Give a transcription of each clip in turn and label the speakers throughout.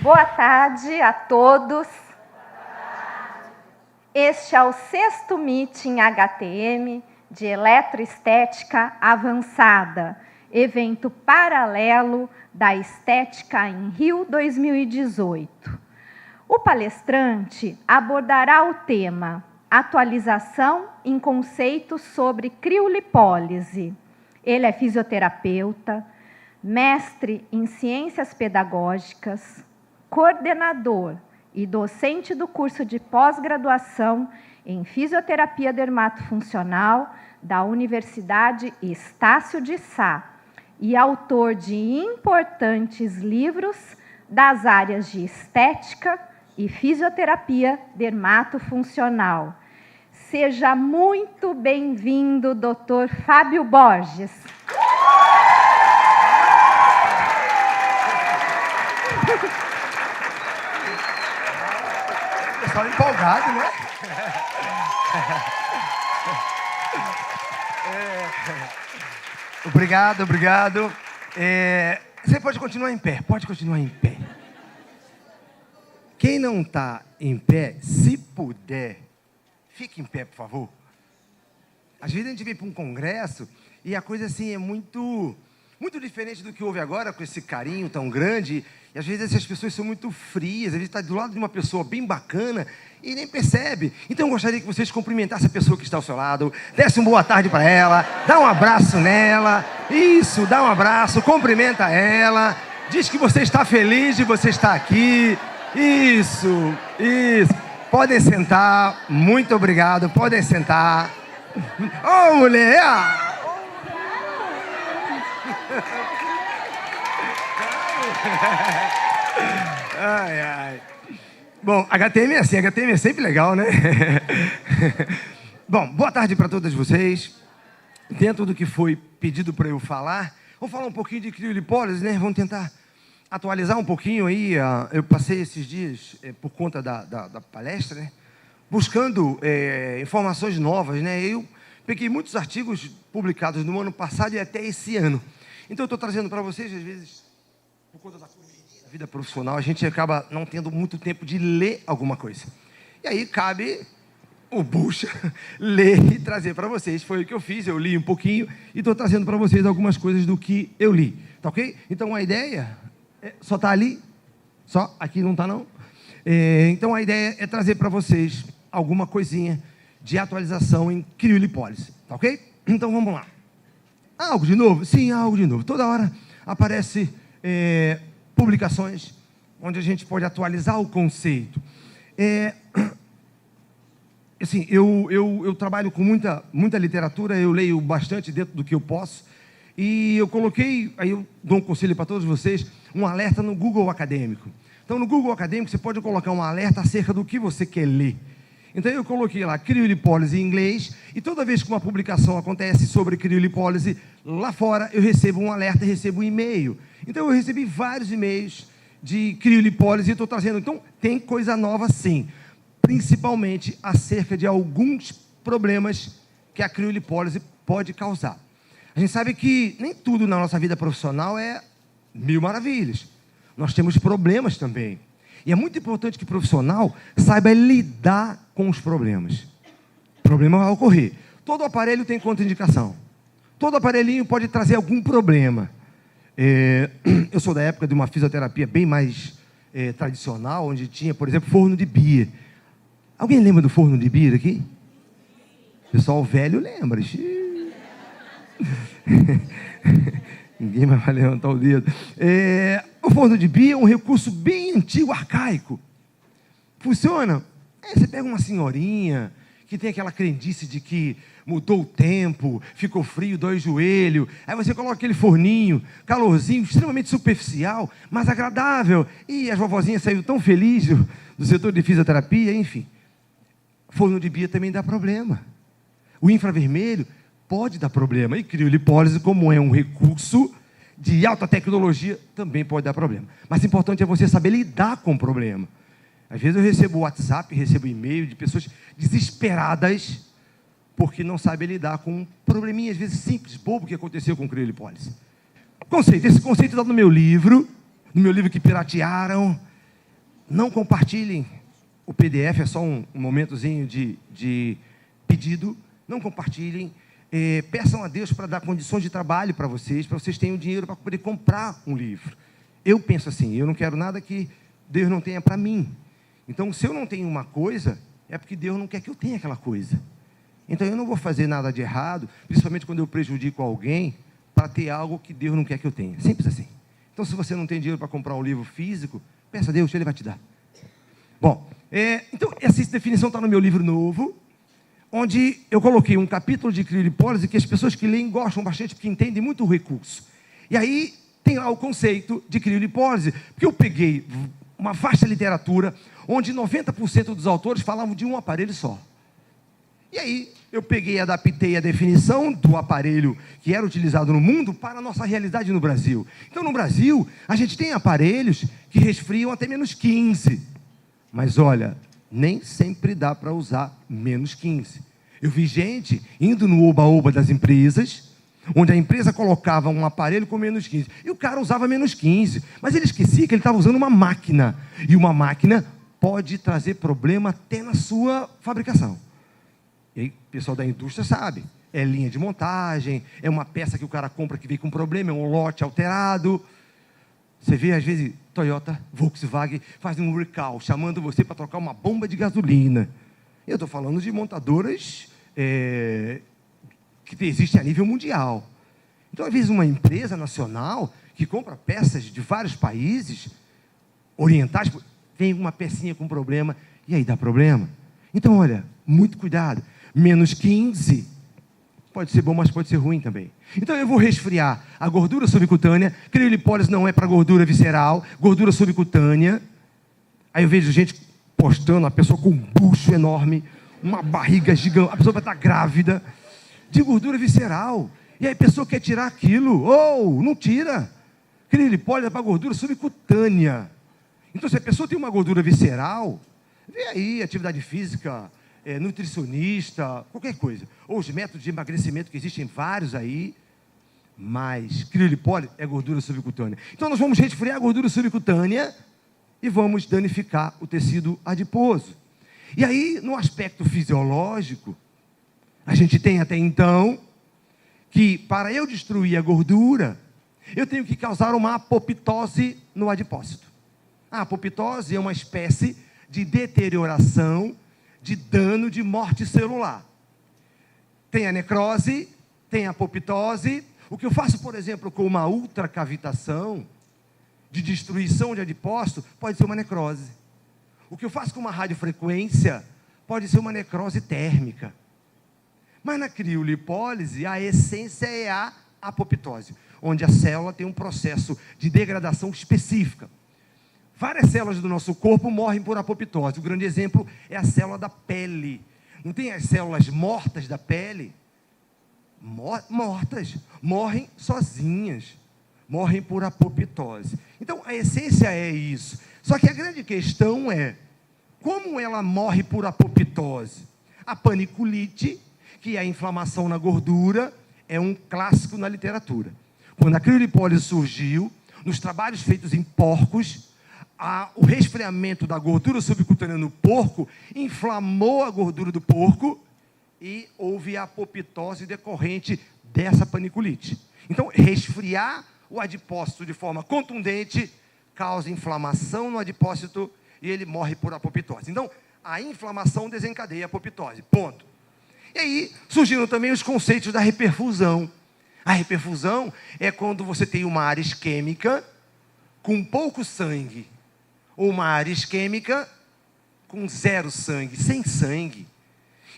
Speaker 1: Boa tarde a todos. Este é o 6º Meeting HTM de Eletroestética Avançada, evento paralelo da Estética em Rio 2018. O palestrante abordará o tema Atualização em conceitos sobre criolipólise. Ele é fisioterapeuta, mestre em ciências pedagógicas, coordenador e docente do curso de pós-graduação em fisioterapia dermatofuncional da Universidade Estácio de Sá e autor de importantes livros das áreas de estética e fisioterapia dermatofuncional. Seja muito bem-vindo, Dr. Fábio Borges.
Speaker 2: Pessoal empolgado, né? Obrigado. Você pode continuar em pé, Quem não está em pé, se puder, fique em pé, por favor. Às vezes a gente vem para um congresso e a coisa assim é muito diferente do que houve agora, com esse carinho tão grande. E às vezes essas pessoas são muito frias, às vezes está do lado de uma pessoa bem bacana e nem percebe. Então eu gostaria que vocês cumprimentassem a pessoa que está ao seu lado, desse uma boa tarde para ela, dá um abraço nela, isso, dá um abraço, cumprimenta ela, diz que você está feliz de você estar aqui, isso. Podem sentar, muito obrigado, podem sentar. Ô, mulher! Ai. Bom, HTM é assim, HTM é sempre legal, né? Bom, boa tarde para todas vocês. Dentro do que foi pedido para eu falar, vamos falar um pouquinho de criolipólise, né? Vamos tentar atualizar um pouquinho aí. Eu passei esses dias, por conta da palestra, né? Buscando informações novas, né? Eu peguei muitos artigos publicados no ano passado e até esse ano. Então eu estou trazendo para vocês, às vezes, por conta da vida profissional, a gente acaba não tendo muito tempo de ler alguma coisa. E aí cabe o bucha ler e trazer para vocês. Foi o que eu fiz, eu li um pouquinho e estou trazendo para vocês algumas coisas do que eu li. Tá ok? Então a ideia só está ali, só aqui não está não. Então a ideia é trazer para vocês alguma coisinha de atualização em criolipólise. Tá ok? Então vamos lá. Algo de novo? Sim, algo de novo. Toda hora aparece publicações onde a gente pode atualizar o conceito. Assim, eu trabalho com muita literatura, eu leio bastante dentro do que eu posso, e eu coloquei, aí eu dou um conselho para todos vocês, um alerta no Google Acadêmico. Então, no Google Acadêmico, você pode colocar um alerta acerca do que você quer ler. Então, eu coloquei lá criolipólise em inglês, e toda vez que uma publicação acontece sobre criolipólise, lá fora eu recebo um alerta, recebo um e-mail. Então, eu recebi vários e-mails de criolipólise e estou trazendo. Então, tem coisa nova sim, principalmente acerca de alguns problemas que a criolipólise pode causar. A gente sabe que nem tudo na nossa vida profissional é mil maravilhas. Nós temos problemas também. E é muito importante que o profissional saiba lidar com os problemas. O problema vai ocorrer. Todo aparelho tem contraindicação. Todo aparelhinho pode trazer algum problema. Eu sou da época de uma fisioterapia bem mais tradicional, onde tinha, por exemplo, forno de Beer. Alguém lembra do forno de Beer aqui? O pessoal velho lembra. Ninguém vai levantar o dedo. O forno de Beer é um recurso bem antigo, arcaico. Funciona? Você pega uma senhorinha que tem aquela crendice de que mudou o tempo, ficou frio, dói o joelho. Aí você coloca aquele forninho, calorzinho, extremamente superficial, mas agradável. E as vovozinhas saíram tão felizes do setor de fisioterapia, enfim. Forno de Beer também dá problema. O infravermelho pode dar problema. E criolipólise, como é um recurso de alta tecnologia, também pode dar problema. Mas o importante é você saber lidar com o problema. Às vezes eu recebo WhatsApp, recebo e-mail de pessoas desesperadas porque não sabem lidar com um probleminha, às vezes simples, bobo, que aconteceu com criolipólise. Conceito. Esse conceito está no meu livro que piratearam, Não compartilhem o PDF, é só um momentozinho de pedido. Não compartilhem. Peçam a Deus para dar condições de trabalho para vocês tenham dinheiro para poder comprar um livro. Eu penso assim, eu não quero nada que Deus não tenha para mim. Então, se eu não tenho uma coisa, é porque Deus não quer que eu tenha aquela coisa. Então, eu não vou fazer nada de errado, principalmente quando eu prejudico alguém, para ter algo que Deus não quer que eu tenha. Simples assim. Então, se você não tem dinheiro para comprar um livro físico, peça a Deus, Ele vai te dar. Bom, então, essa definição está no meu livro novo, onde eu coloquei um capítulo de criolipólise que as pessoas que leem gostam bastante, porque entendem muito o recurso. E aí tem lá o conceito de criolipólise, porque eu peguei uma vasta literatura, onde 90% dos autores falavam de um aparelho só. E aí eu peguei e adaptei a definição do aparelho que era utilizado no mundo para a nossa realidade no Brasil. Então, no Brasil, a gente tem aparelhos que resfriam até menos 15. Mas, olha, nem sempre dá para usar menos 15. Eu vi gente indo no oba-oba das empresas, onde a empresa colocava um aparelho com menos 15. E o cara usava menos 15. Mas ele esquecia que ele estava usando uma máquina. E uma máquina pode trazer problema até na sua fabricação. E aí, o pessoal da indústria sabe. É linha de montagem, é uma peça que o cara compra que vem com problema, é um lote alterado. Você vê, às vezes, Toyota, Volkswagen fazem um recall, chamando você para trocar uma bomba de gasolina. Eu estou falando de montadoras que existem a nível mundial. Então, às vezes, uma empresa nacional que compra peças de vários países orientais, vem uma pecinha com problema, e aí dá problema. Então, olha, muito cuidado. Menos 15 pode ser bom, mas pode ser ruim também. Então, eu vou resfriar a gordura subcutânea. Criolipólise não é para gordura visceral, gordura subcutânea. Aí eu vejo gente postando, a pessoa com um bucho enorme, uma barriga gigante, a pessoa vai estar grávida, de gordura visceral. E aí a pessoa quer tirar aquilo. Não tira. Criolipólise é para gordura subcutânea. Então, se a pessoa tem uma gordura visceral, vê aí, atividade física, nutricionista, qualquer coisa. Ou os métodos de emagrecimento, que existem vários aí, mas criolipólise é gordura subcutânea. Então, nós vamos resfriar a gordura subcutânea e vamos danificar o tecido adiposo. E aí, no aspecto fisiológico, a gente tem até então que, para eu destruir a gordura, eu tenho que causar uma apoptose no adipócito. A apoptose é uma espécie de deterioração, de dano, de morte celular. Tem a necrose, tem a apoptose. O que eu faço, por exemplo, com uma ultracavitação, de destruição de adipócito, pode ser uma necrose. O que eu faço com uma radiofrequência, pode ser uma necrose térmica. Mas na criolipólise, a essência é a apoptose, onde a célula tem um processo de degradação específica. Várias células do nosso corpo morrem por apoptose. O grande exemplo é a célula da pele. Não tem as células mortas da pele? Mortas. Morrem sozinhas. Morrem por apoptose. Então, a essência é isso. Só que a grande questão é, como ela morre por apoptose? A paniculite, que é a inflamação na gordura, é um clássico na literatura. Quando a criolipólise surgiu, nos trabalhos feitos em porcos, o resfriamento da gordura subcutânea no porco inflamou a gordura do porco e houve a apoptose decorrente dessa paniculite. Então, resfriar o adipócito de forma contundente causa inflamação no adipócito e ele morre por apoptose. Então, a inflamação desencadeia a apoptose. Ponto. E aí surgiram também os conceitos da reperfusão. A reperfusão é quando você tem uma área isquêmica com pouco sangue, ou uma área isquêmica com zero sangue, sem sangue.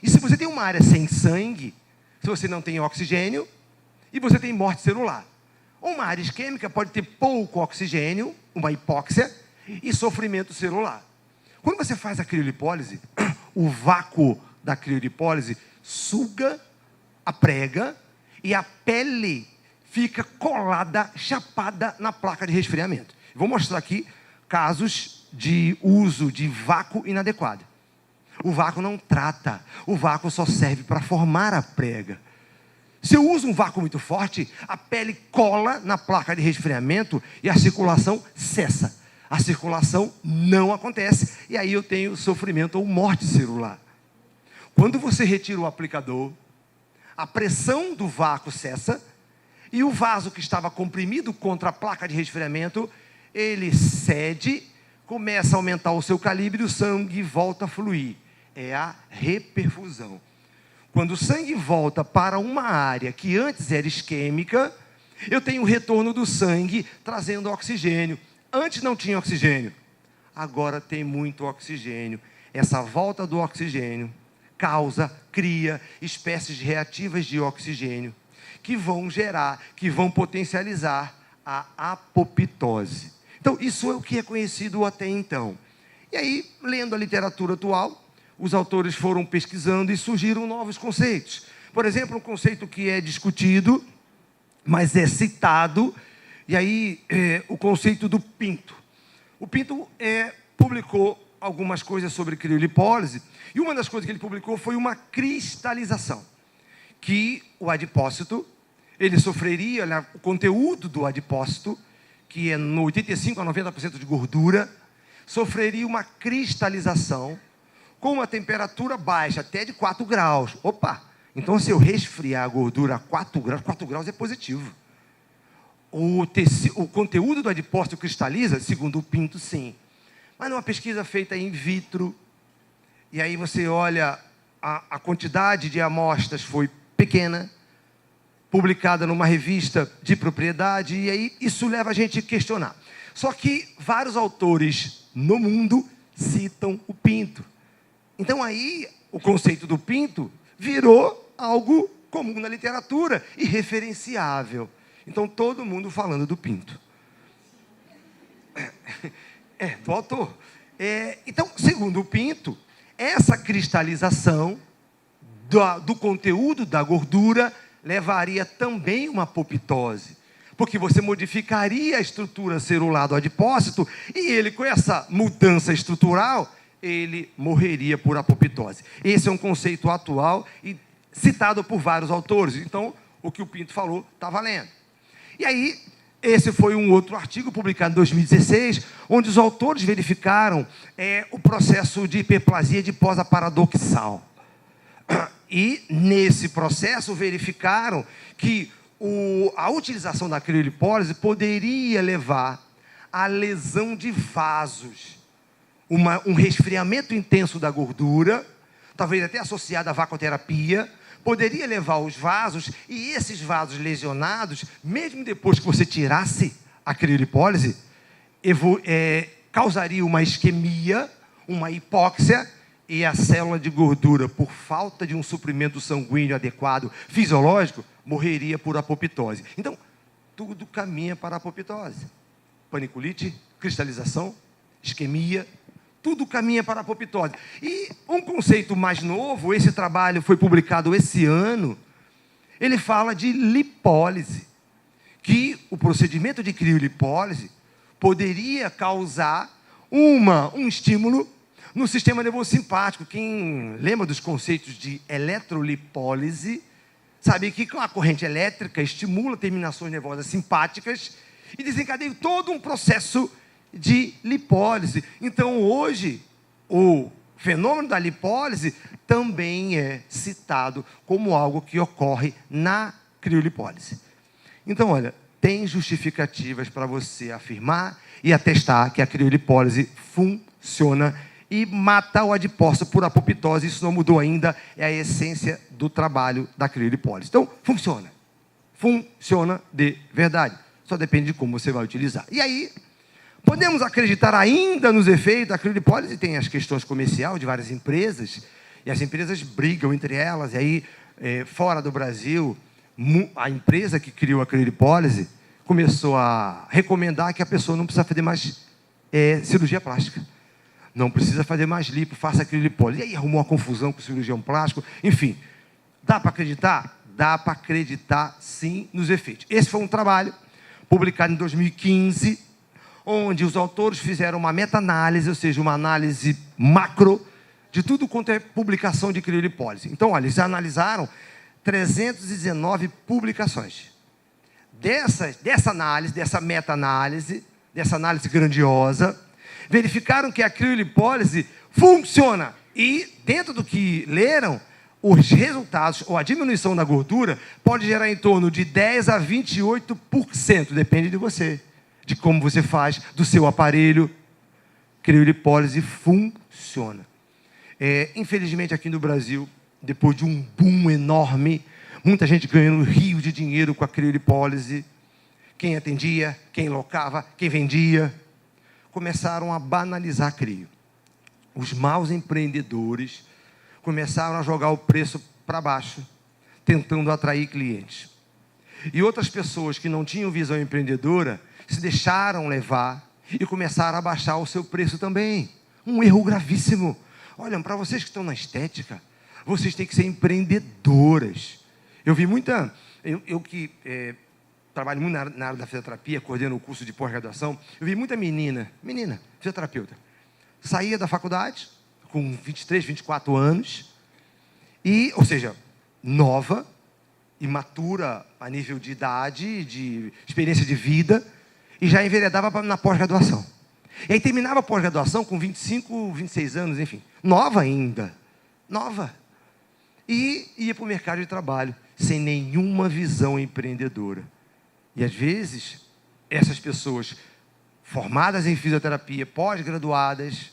Speaker 2: E se você tem uma área sem sangue, se você não tem oxigênio, e você tem morte celular. Uma área isquêmica pode ter pouco oxigênio, uma hipóxia, e sofrimento celular. Quando você faz a criolipólise, o vácuo da criolipólise suga a prega e a pele fica colada, chapada na placa de resfriamento. Vou mostrar aqui casos de uso de vácuo inadequado. O vácuo não trata, o vácuo só serve para formar a prega. Se eu uso um vácuo muito forte, a pele cola na placa de resfriamento e a circulação cessa. A circulação não acontece, e aí eu tenho sofrimento ou morte celular. Quando você retira o aplicador, a pressão do vácuo cessa, e o vaso que estava comprimido contra a placa de resfriamento, ele cede, começa a aumentar o seu calibre e o sangue volta a fluir. É a reperfusão. Quando o sangue volta para uma área que antes era isquêmica, eu tenho o retorno do sangue trazendo oxigênio. Antes não tinha oxigênio, agora tem muito oxigênio. Essa volta do oxigênio cria espécies reativas de oxigênio que vão gerar, que vão potencializar a apoptose. Então, isso é o que é conhecido até então. E aí, lendo a literatura atual, os autores foram pesquisando e surgiram novos conceitos. Por exemplo, um conceito que é discutido, mas é citado, e aí o conceito do Pinto. O Pinto publicou algumas coisas sobre criolipólise, e uma das coisas que ele publicou foi uma cristalização, que o adipócito, ele sofreria, o conteúdo do adipócito, que é no 85% a 90% de gordura, sofreria uma cristalização com uma temperatura baixa, até de 4 graus. Opa! Então, se eu resfriar a gordura a 4 graus é positivo. O conteúdo do adipócito cristaliza, segundo o Pinto, sim. Mas numa pesquisa feita in vitro, e aí você olha, a quantidade de amostras foi pequena, publicada numa revista de propriedade, e aí isso leva a gente a questionar. Só que vários autores no mundo citam o Pinto. Então aí o conceito do Pinto virou algo comum na literatura e referenciável. Então todo mundo falando do Pinto. Do autor. Então, segundo o Pinto, essa cristalização do conteúdo da gordura levaria também uma apoptose, porque você modificaria a estrutura celular do adipócito e ele, com essa mudança estrutural, ele morreria por apoptose. Esse é um conceito atual e citado por vários autores. Então, o que o Pinto falou está valendo. E aí, esse foi um outro artigo publicado em 2016, onde os autores verificaram o processo de hiperplasia adiposa paradoxal. E, nesse processo, verificaram que a utilização da criolipólise poderia levar à lesão de vasos, um resfriamento intenso da gordura, talvez até associado à vacoterapia, poderia levar os vasos, e esses vasos lesionados, mesmo depois que você tirasse a criolipólise, causaria uma isquemia, uma hipóxia, e a célula de gordura, por falta de um suprimento sanguíneo adequado, fisiológico, morreria por apoptose. Então, tudo caminha para a apoptose. Paniculite, cristalização, isquemia, tudo caminha para a apoptose. E um conceito mais novo, esse trabalho foi publicado esse ano, ele fala de lipólise, que o procedimento de criolipólise poderia causar um estímulo no sistema nervoso simpático. Quem lembra dos conceitos de eletrolipólise, sabe que a corrente elétrica estimula terminações nervosas simpáticas e desencadeia todo um processo de lipólise. Então, hoje, o fenômeno da lipólise também é citado como algo que ocorre na criolipólise. Então, olha, tem justificativas para você afirmar e atestar que a criolipólise funciona e mata o adipócito por apoptose. Isso não mudou ainda, é a essência do trabalho da criolipólise. Então, funciona. Funciona de verdade. Só depende de como você vai utilizar. E aí, podemos acreditar ainda nos efeitos da criolipólise. Tem as questões comerciais de várias empresas, e as empresas brigam entre elas, e aí, fora do Brasil, a empresa que criou a criolipólise começou a recomendar que a pessoa não precisa fazer mais cirurgia plástica. Não precisa fazer mais lipo, faça criolipólise. E aí arrumou uma confusão com o cirurgião plástico. Enfim, dá para acreditar? Dá para acreditar, sim, nos efeitos. Esse foi um trabalho publicado em 2015, onde os autores fizeram uma meta-análise, ou seja, uma análise macro de tudo quanto é publicação de criolipólise. Então, olha, eles analisaram 319 publicações. Dessa análise, dessa meta-análise, dessa análise grandiosa, verificaram que a criolipólise funciona. E, dentro do que leram, os resultados, ou a diminuição da gordura, pode gerar em torno de 10% a 28%, depende de você, de como você faz, do seu aparelho. Criolipólise funciona. Infelizmente, aqui no Brasil, depois de um boom enorme, muita gente ganhando rios de dinheiro com a criolipólise, quem atendia, quem locava, quem vendia, começaram a banalizar a crio. Os maus empreendedores começaram a jogar o preço para baixo, tentando atrair clientes. E outras pessoas que não tinham visão empreendedora se deixaram levar e começaram a baixar o seu preço também. Um erro gravíssimo. Olha, para vocês que estão na estética, vocês têm que ser empreendedoras. Eu vi muita... Eu que trabalho muito na área da fisioterapia, coordeno o curso de pós-graduação, eu vi muita menina, fisioterapeuta, saía da faculdade com 23, 24 anos, ou seja, nova, imatura a nível de idade, de experiência de vida, e já enveredava na pós-graduação. E aí terminava a pós-graduação com 25, 26 anos, enfim, nova ainda, nova. E ia para o mercado de trabalho, sem nenhuma visão empreendedora. E às vezes, essas pessoas formadas em fisioterapia, pós-graduadas,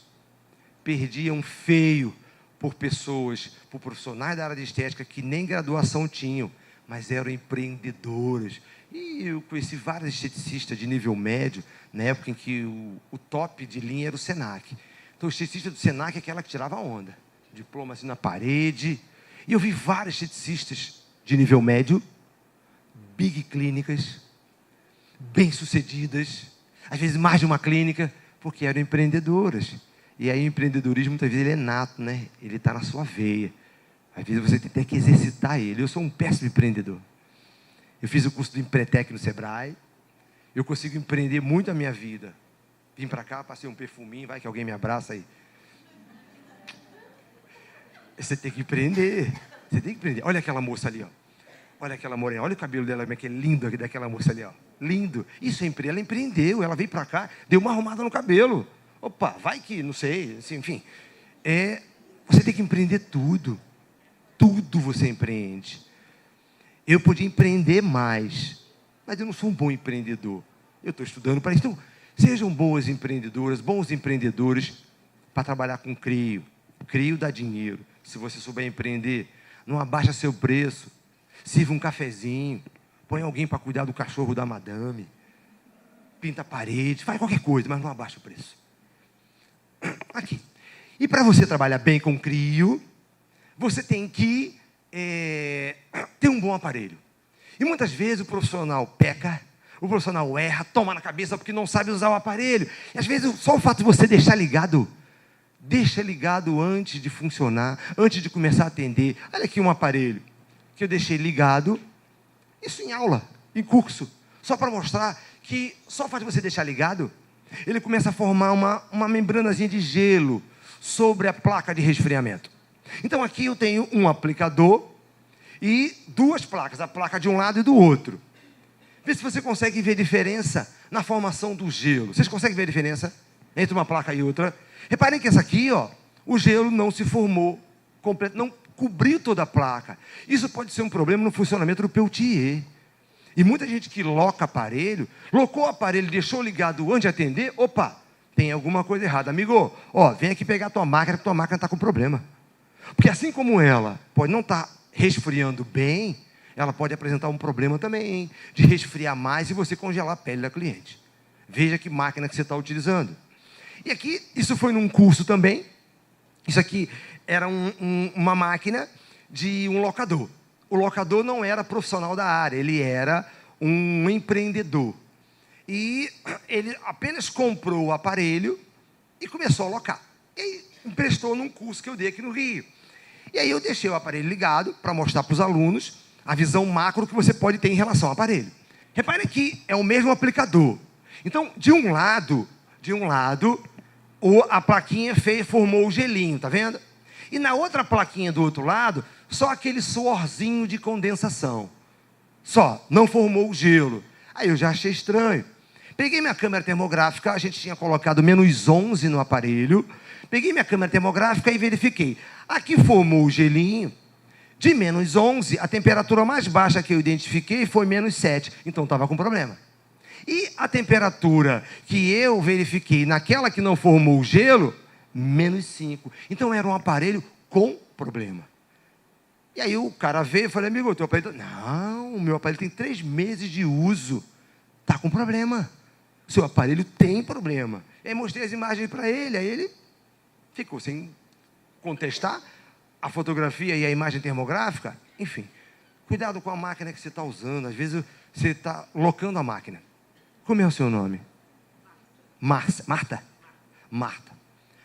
Speaker 2: perdiam feio por profissionais da área de estética que nem graduação tinham, mas eram empreendedoras. E eu conheci vários esteticistas de nível médio, na época em que o top de linha era o Senac. Então, o esteticista do Senac é aquela que tirava onda, diploma assim na parede. E eu vi vários esteticistas de nível médio, big clínicas, bem-sucedidas, às vezes mais de uma clínica, porque eram empreendedoras. E aí o empreendedorismo, muitas vezes, ele é nato, né? Ele está na sua veia. Às vezes você tem que exercitar ele. Eu sou um péssimo empreendedor. Eu fiz o curso do Empretec no Sebrae. Eu consigo empreender muito a minha vida. Vim para cá, passei um perfuminho, vai que alguém me abraça aí. Você tem que empreender. Você tem que empreender. Olha aquela moça ali, ó. Olha aquela morena. Olha o cabelo dela, como é que é lindo daquela moça ali, ó. Lindo. Isso é empreender. Ela empreendeu. Ela veio para cá, deu uma arrumada no cabelo. Opa, vai que, não sei, assim, enfim. Você tem que empreender tudo. Tudo você empreende. Eu podia empreender mais, mas eu não sou um bom empreendedor. Eu estou estudando para isso. Então, sejam boas empreendedoras, bons empreendedores para trabalhar com CRIO. CRIO dá dinheiro. Se você souber empreender, não abaixa seu preço. Sirva um cafezinho. Põe alguém para cuidar do cachorro da madame. Pinta a parede, faz qualquer coisa, mas não abaixa o preço. Aqui. E para você trabalhar bem com CRIO, você tem que ter um bom aparelho. E muitas vezes o profissional peca, o profissional erra, toma na cabeça porque não sabe usar o aparelho. E às vezes só o fato de você deixar ligado, deixa ligado antes de funcionar, antes de começar a atender. Olha aqui um aparelho que eu deixei ligado, isso em aula, em curso, só para mostrar que só o fato de você deixar ligado, ele começa a formar uma membranazinha de gelo sobre a placa de resfriamento. Então aqui eu tenho um aplicador e duas placas, a placa de um lado e do outro. Vê se você consegue ver diferença na formação do gelo. Vocês conseguem ver a diferença entre uma placa e outra? Reparem que essa aqui, ó, o gelo não se formou completo, não cobriu toda a placa. Isso pode ser um problema no funcionamento do Peltier. E muita gente que loca aparelho, locou o aparelho, deixou ligado antes de atender, opa, tem alguma coisa errada. Amigo, ó, vem aqui pegar a tua máquina, porque tua máquina está com problema. Porque assim como ela pode não estar resfriando bem, ela pode apresentar um problema também, de resfriar mais e você congelar a pele da cliente. Veja que máquina que você está utilizando. E aqui, isso foi num curso também. Isso aqui era uma máquina de um locador. O locador não era profissional da área, ele era um empreendedor. E ele apenas comprou o aparelho e começou a locar. E aí, emprestou num curso que eu dei aqui no Rio. E aí eu deixei o aparelho ligado para mostrar para os alunos a visão macro que você pode ter em relação ao aparelho. Reparem que é o mesmo aplicador. Então, de um lado, a plaquinha formou o gelinho, tá vendo? E na outra plaquinha do outro lado, só aquele suorzinho de condensação. Só, não formou o gelo. Aí eu já achei estranho. Peguei minha câmera termográfica, a gente tinha colocado -11 no aparelho. Peguei minha câmera termográfica e verifiquei. Aqui formou o gelinho. De -11, a temperatura mais baixa que eu identifiquei foi -7. Então estava com problema. E a temperatura que eu verifiquei naquela que não formou o gelo, -5. Então era um aparelho com problema. E aí o cara veio e falou, amigo, o teu aparelho... Não, o meu aparelho tem 3 meses de uso. Está com problema. Seu aparelho tem problema. E aí mostrei as imagens para ele, aí ele ficou sem contestar a fotografia e a imagem termográfica. Enfim, cuidado com a máquina que você está usando. Às vezes você está locando a máquina. Como é o seu nome? Marta? Marta.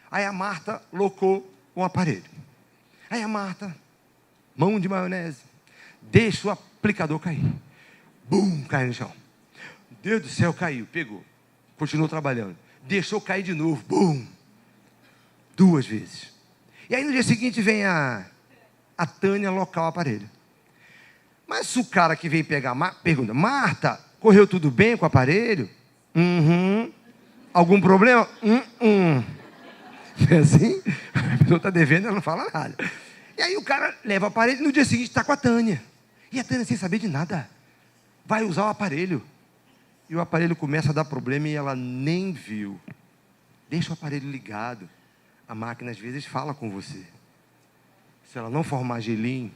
Speaker 2: Aí a Marta locou o aparelho. Aí a Marta, mão de maionese, deixa o aplicador cair. Bum, cai no chão. Deus do céu, caiu, pegou. Continuou trabalhando. Deixou cair de novo. Bum. 2 vezes. E aí no dia seguinte vem a Tânia locar o aparelho. Mas o cara que vem pegar, pergunta, Marta, correu tudo bem com o aparelho? Algum problema? É assim? A pessoa está devendo, ela não fala nada. E aí o cara leva o aparelho e no dia seguinte está com a Tânia. E a Tânia, sem saber de nada, vai usar o aparelho. E o aparelho começa a dar problema e ela nem viu. Deixa o aparelho ligado. A máquina às vezes fala com você. Se ela não formar gelinho,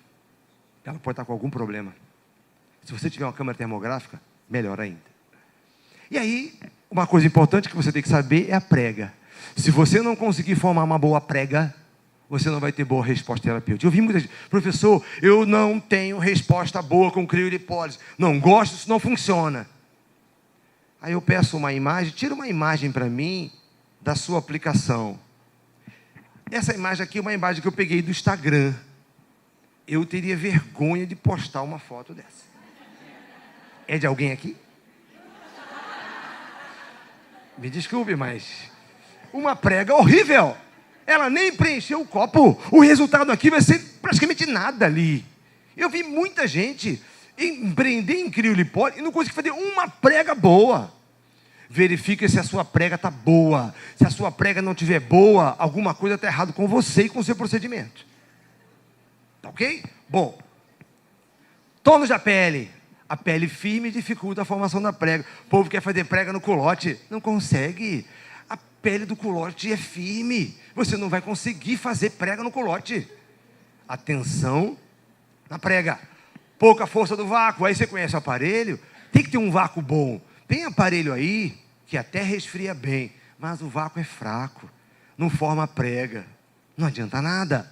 Speaker 2: ela pode estar com algum problema. Se você tiver uma câmera termográfica, melhor ainda. E aí, uma coisa importante que você tem que saber é a prega. Se você não conseguir formar uma boa prega, você não vai ter boa resposta terapêutica. Eu vi muita gente, professor, eu não tenho resposta boa com criolipólise. Não gosto, isso não funciona. Aí eu peço uma imagem, tira uma imagem para mim da sua aplicação. Essa imagem aqui é uma imagem que eu peguei do Instagram. Eu teria vergonha de postar uma foto dessa. É de alguém aqui? Me desculpe, mas uma prega horrível. Ela nem preencheu o copo. O resultado aqui vai ser praticamente nada ali. Eu vi muita gente empreender em criolipólise e não conseguir fazer uma prega boa. Verifica se a sua prega está boa. Se a sua prega não estiver boa, alguma coisa está errada com você e com o seu procedimento. Tá ok? Bom, tônus da pele. A pele firme dificulta a formação da prega. O povo quer fazer prega no culote. Não consegue. A pele do culote é firme. Você não vai conseguir fazer prega no culote. Atenção na prega. Pouca força do vácuo. Aí você conhece o aparelho. Tem que ter um vácuo bom. Tem aparelho aí que até resfria bem, mas o vácuo é fraco. Não forma prega. Não adianta nada.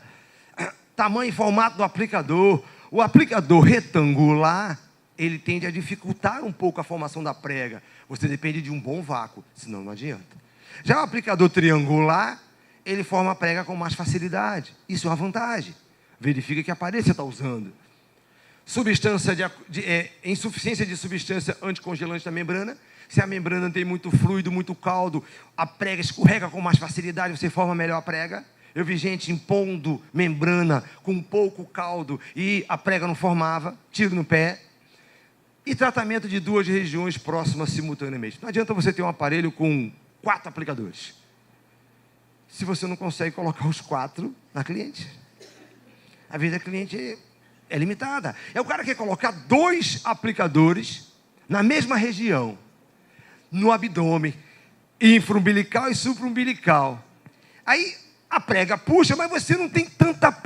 Speaker 2: Tamanho e formato do aplicador. O aplicador retangular, ele tende a dificultar um pouco a formação da prega. Você depende de um bom vácuo, senão não adianta. Já o aplicador triangular, ele forma a prega com mais facilidade. Isso é uma vantagem. Verifica que aparelho você está usando. Insuficiência de substância anticongelante da membrana. Se a membrana tem muito fluido, muito caldo, a prega escorrega com mais facilidade, você forma melhor a prega. Eu vi gente impondo membrana com pouco caldo e a prega não formava, tiro no pé. E tratamento de 2 regiões próximas simultaneamente. Não adianta você ter um aparelho com 4 aplicadores, se você não consegue colocar os 4 na cliente. A vida da cliente é limitada. É o cara que quer colocar 2 aplicadores na mesma região, no abdômen, infraumbilical e supraumbilical. Aí a prega puxa, mas você não tem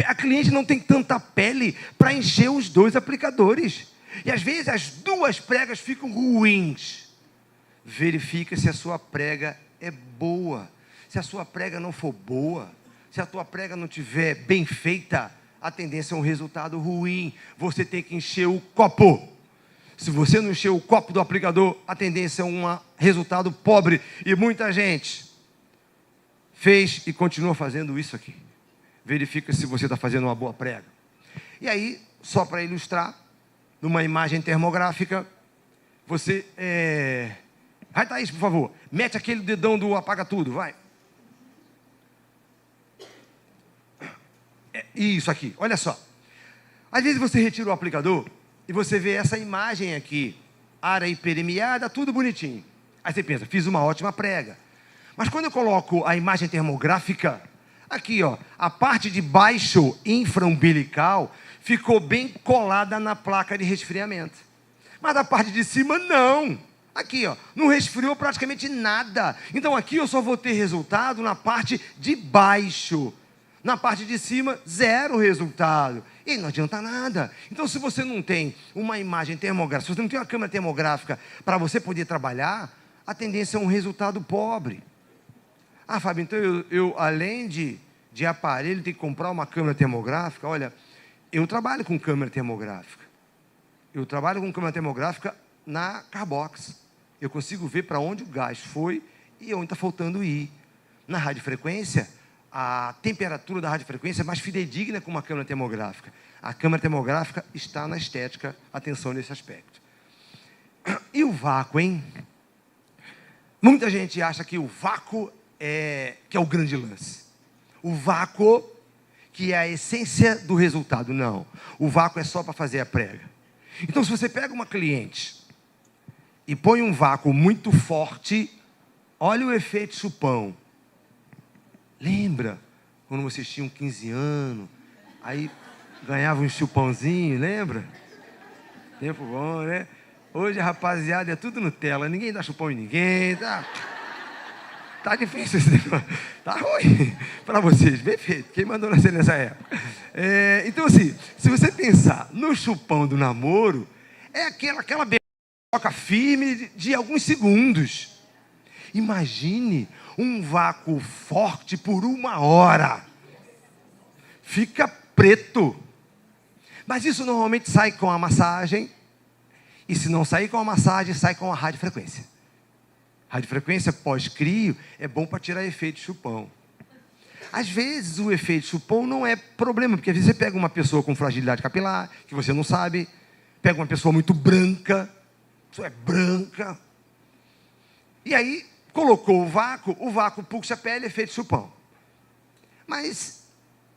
Speaker 2: a cliente não tem tanta pele para encher os 2 aplicadores. E às vezes as 2 pregas ficam ruins. Verifica se a sua prega é boa. Se a sua prega não for boa, se a tua prega não estiver bem feita, a tendência é um resultado ruim. Você tem que encher o copo. Se você não encher o copo do aplicador, a tendência é um resultado pobre. E muita gente fez e continua fazendo isso aqui. Verifica se você está fazendo uma boa prega. E aí, só para ilustrar, numa imagem termográfica, você... Vai, Thaís, por favor. Mete aquele dedão do apaga tudo, vai. Isso aqui, olha só. Às vezes você retira o aplicador e você vê essa imagem aqui. Área hiperemiada, tudo bonitinho. Aí você pensa, fiz uma ótima prega. Mas quando eu coloco a imagem termográfica, aqui, ó, a parte de baixo infraumbilical ficou bem colada na placa de resfriamento. Mas a parte de cima, não. Aqui, ó, não resfriou praticamente nada. Então aqui eu só vou ter resultado na parte de baixo. Na parte de cima, zero resultado. E não adianta nada. Então, se você não tem uma imagem termográfica, se você não tem uma câmera termográfica para você poder trabalhar, a tendência é um resultado pobre. Ah, Fábio, então eu além de aparelho, tenho que comprar uma câmera termográfica? Olha, eu trabalho com câmera termográfica. Eu trabalho com câmera termográfica na Carbox. Eu consigo ver para onde o gás foi e onde está faltando ir. Na radiofrequência, a temperatura da radiofrequência é mais fidedigna com uma câmera termográfica. A câmera termográfica está na estética, atenção nesse aspecto. E o vácuo, hein? Muita gente acha que o vácuo que é o grande lance. O vácuo que é a essência do resultado. Não. O vácuo é só para fazer a prega. Então, se você pega uma cliente e põe um vácuo muito forte, olha o efeito chupão. Lembra quando vocês tinham 15 anos, aí ganhava um chupãozinho, lembra? Tempo bom, né? Hoje a rapaziada é tudo Nutella, ninguém dá chupão em ninguém, tá difícil esse negócio, tá ruim para vocês, bem feito, quem mandou nascer nessa época. Então assim, se você pensar no chupão do namoro, é aquela boca firme de alguns segundos. Imagine um vácuo forte por 1 hora. Fica preto. Mas isso normalmente sai com a massagem. E se não sair com a massagem, sai com a radiofrequência. Radiofrequência pós-crio é bom para tirar efeito chupão. Às vezes o efeito chupão não é problema, porque às vezes você pega uma pessoa com fragilidade capilar, que você não sabe, pega uma pessoa muito branca, a pessoa é branca, e aí colocou o vácuo puxa a pele, efeito chupão. Mas,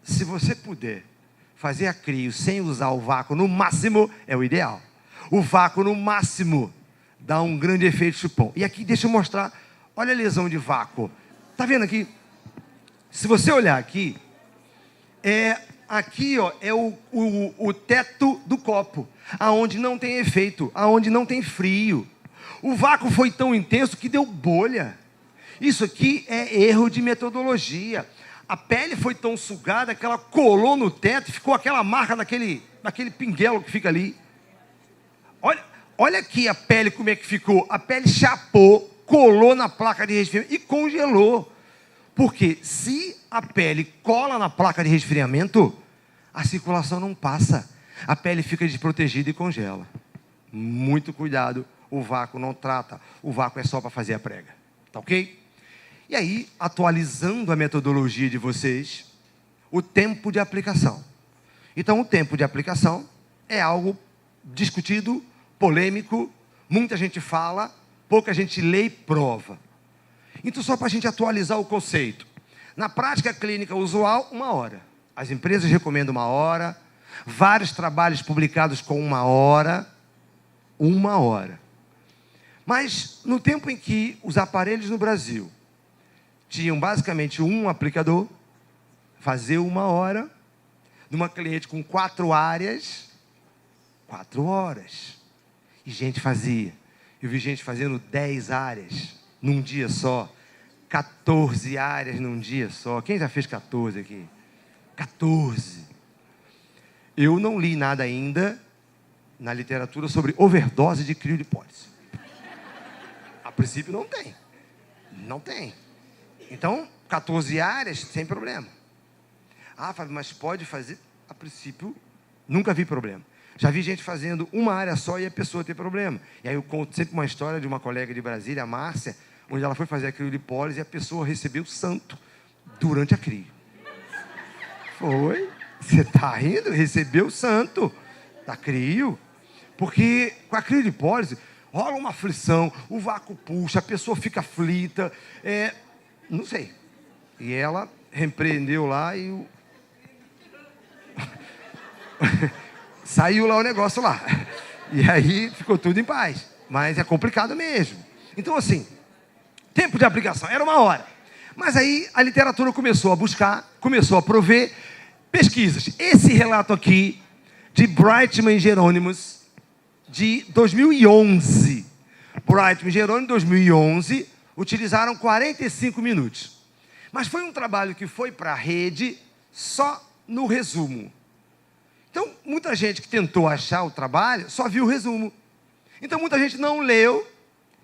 Speaker 2: se você puder fazer a crio sem usar o vácuo no máximo, é o ideal. O vácuo no máximo dá um grande efeito chupão. E aqui, deixa eu mostrar, olha a lesão de vácuo. Tá vendo aqui? Se você olhar aqui, aqui ó, é o teto do copo, aonde não tem efeito, aonde não tem frio. O vácuo foi tão intenso que deu bolha. Isso aqui é erro de metodologia. A pele foi tão sugada que ela colou no teto e ficou aquela marca daquele pinguelo que fica ali. Olha aqui a pele como é que ficou. A pele chapou, colou na placa de resfriamento e congelou. Porque se a pele cola na placa de resfriamento, a circulação não passa. A pele fica desprotegida e congela. Muito cuidado. O vácuo não trata, o vácuo é só para fazer a prega, tá ok? E aí, atualizando a metodologia de vocês, o tempo de aplicação. Então, o tempo de aplicação é algo discutido, polêmico, muita gente fala, pouca gente lê e prova. Então, só para a gente atualizar o conceito. Na prática clínica usual, 1 hora. As empresas recomendam 1 hora, vários trabalhos publicados com 1 hora, 1 hora. Mas, no tempo em que os aparelhos no Brasil tinham basicamente um aplicador, fazer 1 hora, numa cliente com 4 áreas, 4 horas. E gente fazia. Eu vi gente fazendo 10 áreas num dia só, 14 áreas num dia só. Quem já fez 14 aqui? 14. Eu não li nada ainda na literatura sobre overdose de criolipólise. A princípio não tem. Não tem. Então, 14 áreas, sem problema. Ah, Fábio, mas pode fazer? A princípio, nunca vi problema. Já vi gente fazendo 1 área só e a pessoa ter problema. E aí eu conto sempre uma história de uma colega de Brasília, a Márcia, onde ela foi fazer a criolipólise e a pessoa recebeu santo durante a crio. Foi? Você está rindo? Recebeu santo da crio. Porque com a criolipólise rola uma aflição, o vácuo puxa, a pessoa fica aflita, não sei. E ela repreendeu lá e saiu lá o negócio lá. E aí ficou tudo em paz. Mas é complicado mesmo. Então, assim, Tempo de aplicação, era 1 hora. Mas aí a literatura começou a buscar, começou a prover pesquisas. Esse relato aqui, de Brightman e Jerônimos, de 2011. Brightman e Jerônimo, 2011, utilizaram 45 minutos. Mas foi um trabalho que foi para a rede só no resumo. Então, muita gente que tentou achar o trabalho só viu o resumo. Então, muita gente não leu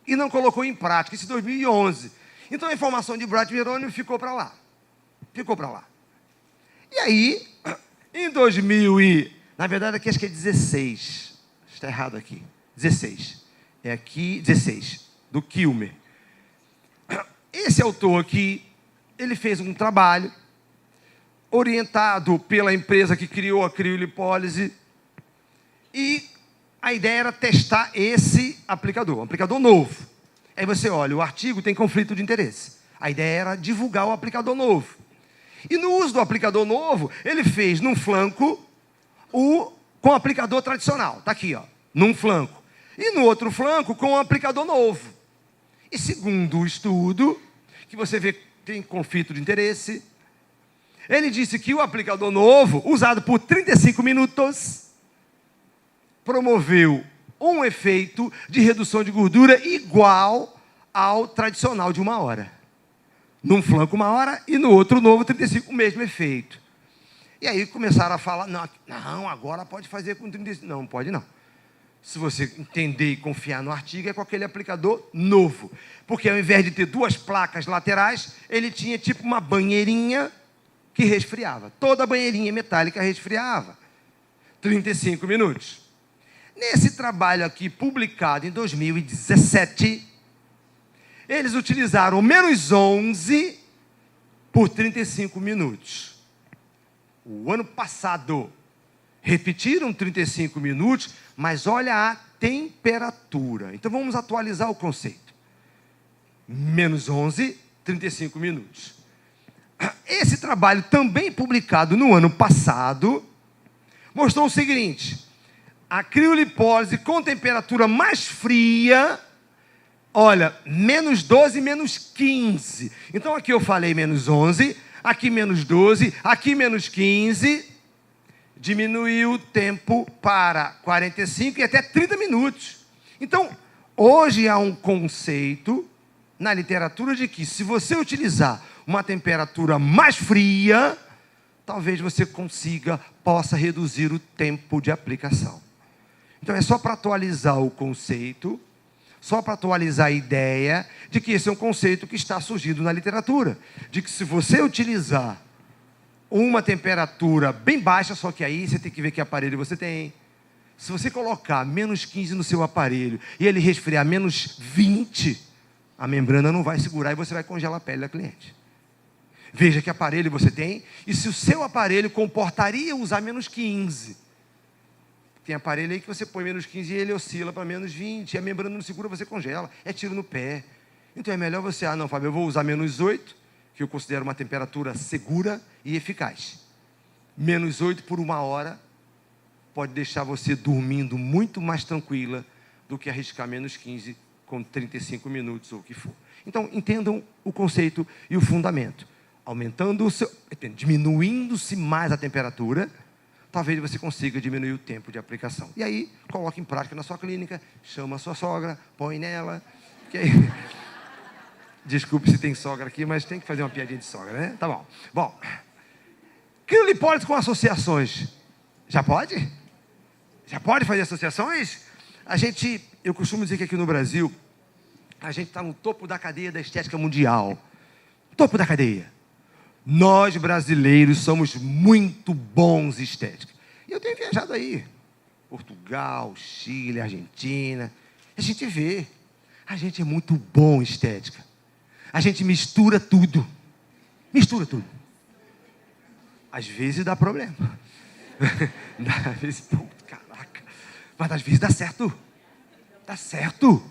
Speaker 2: e não colocou em prática. Isso em 2011. Então, a informação de Brightman e Jerônimo ficou para lá. Ficou para lá. E aí, em 2000 na verdade, aqui acho que é 16. Está errado aqui. 16. É aqui, 16. Do Kilmer. Esse autor aqui, ele fez um trabalho orientado pela empresa que criou a criolipólise, e a ideia era testar esse aplicador, um aplicador novo. Aí você olha, o artigo tem conflito de interesse. A ideia era divulgar o aplicador novo. E no uso do aplicador novo, ele fez num flanco com o aplicador tradicional. Está aqui, ó, num flanco. E no outro flanco com o aplicador novo. E segundo o estudo, que você vê que tem conflito de interesse, ele disse que o aplicador novo, usado por 35 minutos, promoveu um efeito de redução de gordura igual ao tradicional de 1 hora. Num flanco 1 hora e no outro novo 35, o mesmo efeito. E aí começaram a falar, não, agora pode fazer com 35. Não, pode não. Se você entender e confiar no artigo, é com aquele aplicador novo. Porque ao invés de ter 2 placas laterais, ele tinha tipo uma banheirinha que resfriava. Toda a banheirinha metálica resfriava. 35 minutos. Nesse trabalho aqui, publicado em 2017, eles utilizaram menos 11 por 35 minutos. O ano passado, repetiram 35 minutos, mas olha a temperatura. Então, vamos atualizar o conceito. Menos 11, 35 minutos. Esse trabalho, também publicado no ano passado, mostrou o seguinte: a criolipólise com temperatura mais fria, olha, menos 12, menos 15. Então, aqui eu falei menos 11, aqui menos 12, aqui menos 15, diminuiu o tempo para 45 e até 30 minutos. Então, hoje há um conceito na literatura de que, se você utilizar uma temperatura mais fria, talvez você possa reduzir o tempo de aplicação. Então, é só para atualizar o conceito, só para atualizar a ideia de que esse é um conceito que está surgindo na literatura, de que se você utilizar uma temperatura bem baixa, só que aí você tem que ver que aparelho você tem. Se você colocar menos 15 no seu aparelho e ele resfriar menos 20, a membrana não vai segurar e você vai congelar a pele da cliente. Veja que aparelho você tem e se o seu aparelho comportaria usar menos 15. Tem aparelho aí que você põe menos 15 e ele oscila para menos 20. E a membrana não segura, você congela. É tiro no pé. Então é melhor você, não, Fábio, eu vou usar menos 8, que eu considero uma temperatura segura e eficaz. Menos 8 por 1 hora pode deixar você dormindo muito mais tranquila do que arriscar menos 15 com 35 minutos ou o que for. Então, entendam o conceito e o fundamento. Diminuindo-se mais a temperatura, talvez você consiga diminuir o tempo de aplicação. E aí, coloque em prática na sua clínica, chama a sua sogra, põe nela. Que aí... Desculpe se tem sogra aqui, mas tem que fazer uma piadinha de sogra, né? Tá bom. Bom, criolipólise com associações. Já pode? Já pode fazer associações? Eu costumo dizer que aqui no Brasil, a gente está no topo da cadeia da estética mundial. Topo da cadeia. Nós, brasileiros, somos muito bons em estética. E eu tenho viajado aí. Portugal, Chile, Argentina. A gente vê. A gente é muito bom em estética. A gente mistura tudo. Mistura tudo. Às vezes dá problema. Às vezes, caraca. Mas às vezes dá certo. Dá certo.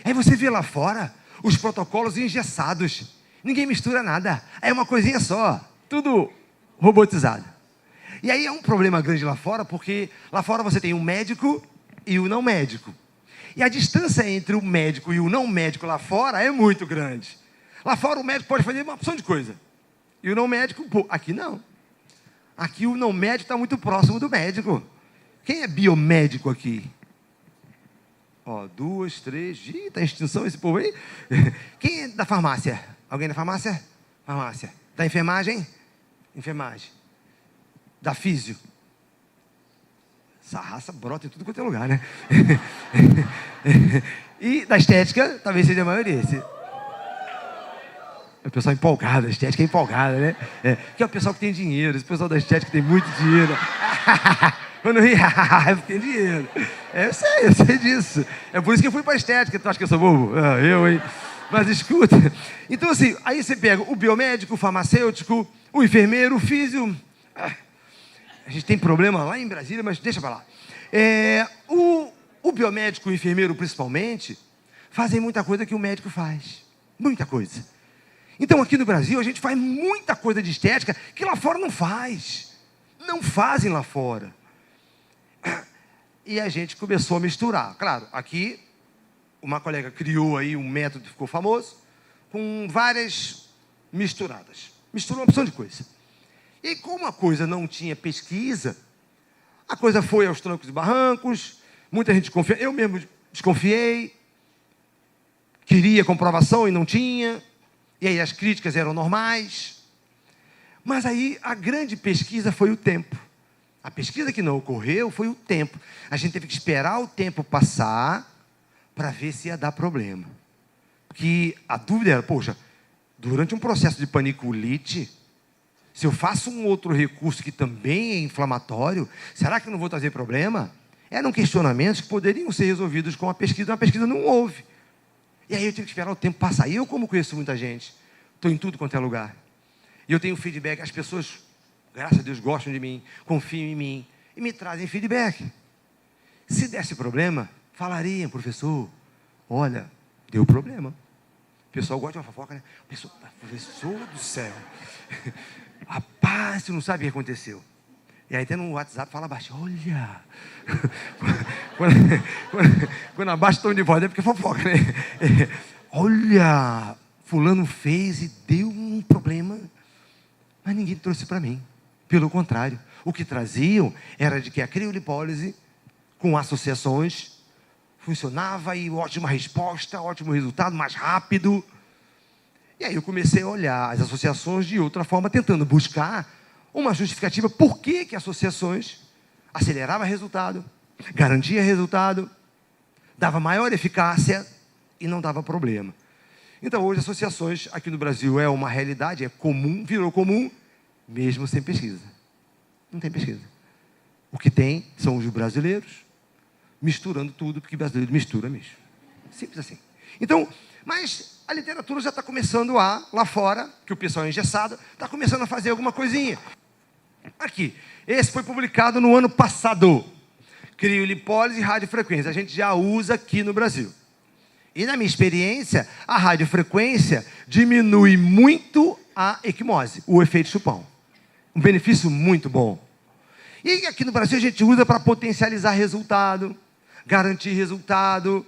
Speaker 2: Aí você vê lá fora os protocolos engessados. Ninguém mistura nada. É uma coisinha só. Tudo robotizado. E aí é um problema grande lá fora, porque lá fora você tem o médico e o não médico. E a distância entre o médico e o não médico lá fora é muito grande. Lá fora o médico pode fazer uma opção de coisa. E o não médico, pô, aqui não. Aqui o não médico está muito próximo do médico. Quem é biomédico aqui? Ó, 2, 3, está em extinção esse povo aí. Quem é da farmácia? Alguém da farmácia? Farmácia. Da enfermagem? Enfermagem. Da físio? Essa raça brota em tudo quanto é lugar, né? E da estética, talvez seja a maioria. O pessoal empolgado, a estética é empolgada, né? Que é o pessoal que tem dinheiro, esse pessoal da estética tem muito dinheiro. Quando ri, tem dinheiro. Eu sei disso. É por isso que eu fui para a estética. Tu acha que eu sou bobo? Eu, hein? Mas escuta. Então, assim, aí você pega o biomédico, o farmacêutico, o enfermeiro, o físio. A gente tem problema lá em Brasília, mas deixa pra lá. O biomédico e o enfermeiro, principalmente, fazem muita coisa que o médico faz. Muita coisa. Então, aqui no Brasil, a gente faz muita coisa de estética que lá fora não faz. Não fazem lá fora. E a gente começou a misturar. Claro, aqui, uma colega criou aí um método que ficou famoso, com várias misturadas. Misturou uma opção de coisa. E como a coisa não tinha pesquisa, a coisa foi aos trancos e barrancos, muita gente desconfia, eu mesmo desconfiei, queria comprovação e não tinha, e aí as críticas eram normais. Mas aí a grande pesquisa foi o tempo. A pesquisa que não ocorreu foi o tempo. A gente teve que esperar o tempo passar para ver se ia dar problema. Porque a dúvida era, poxa, durante um processo de paniculite, se eu faço um outro recurso que também é inflamatório, será que eu não vou trazer problema? Eram questionamentos que poderiam ser resolvidos com a pesquisa não houve. E aí eu tive que esperar o tempo passar. E eu, como conheço muita gente, estou em tudo quanto é lugar. E eu tenho feedback, as pessoas, graças a Deus, gostam de mim, confiam em mim e me trazem feedback. Se desse problema, falariam, professor, olha, deu problema. O pessoal gosta de uma fofoca, né? Professor do céu. Rapaz, você não sabe o que aconteceu. E aí até no WhatsApp fala baixo, olha. Quando abaixa o tom de voz, é porque é fofoca, né? Olha, fulano fez e deu um problema. Mas ninguém trouxe para mim. Pelo contrário, o que traziam era de que a criolipólise, com associações, funcionava e ótima resposta, ótimo resultado, mais rápido. E aí eu comecei a olhar as associações de outra forma, tentando buscar uma justificativa por que associações aceleravam resultado, garantia resultado, dava maior eficácia e não dava problema. Então hoje associações aqui no Brasil é uma realidade, é comum, virou comum, mesmo sem pesquisa. Não tem pesquisa. O que tem são os brasileiros misturando tudo, porque brasileiro mistura mesmo. Simples assim. Então, mas a literatura já está começando lá fora, que o pessoal é engessado, está começando a fazer alguma coisinha. Aqui, esse foi publicado no ano passado. Criolipólise e radiofrequência. A gente já usa aqui no Brasil. E na minha experiência, a radiofrequência diminui muito a equimose, o efeito chupão. Um benefício muito bom. E aqui no Brasil a gente usa para potencializar resultado, garantir resultado,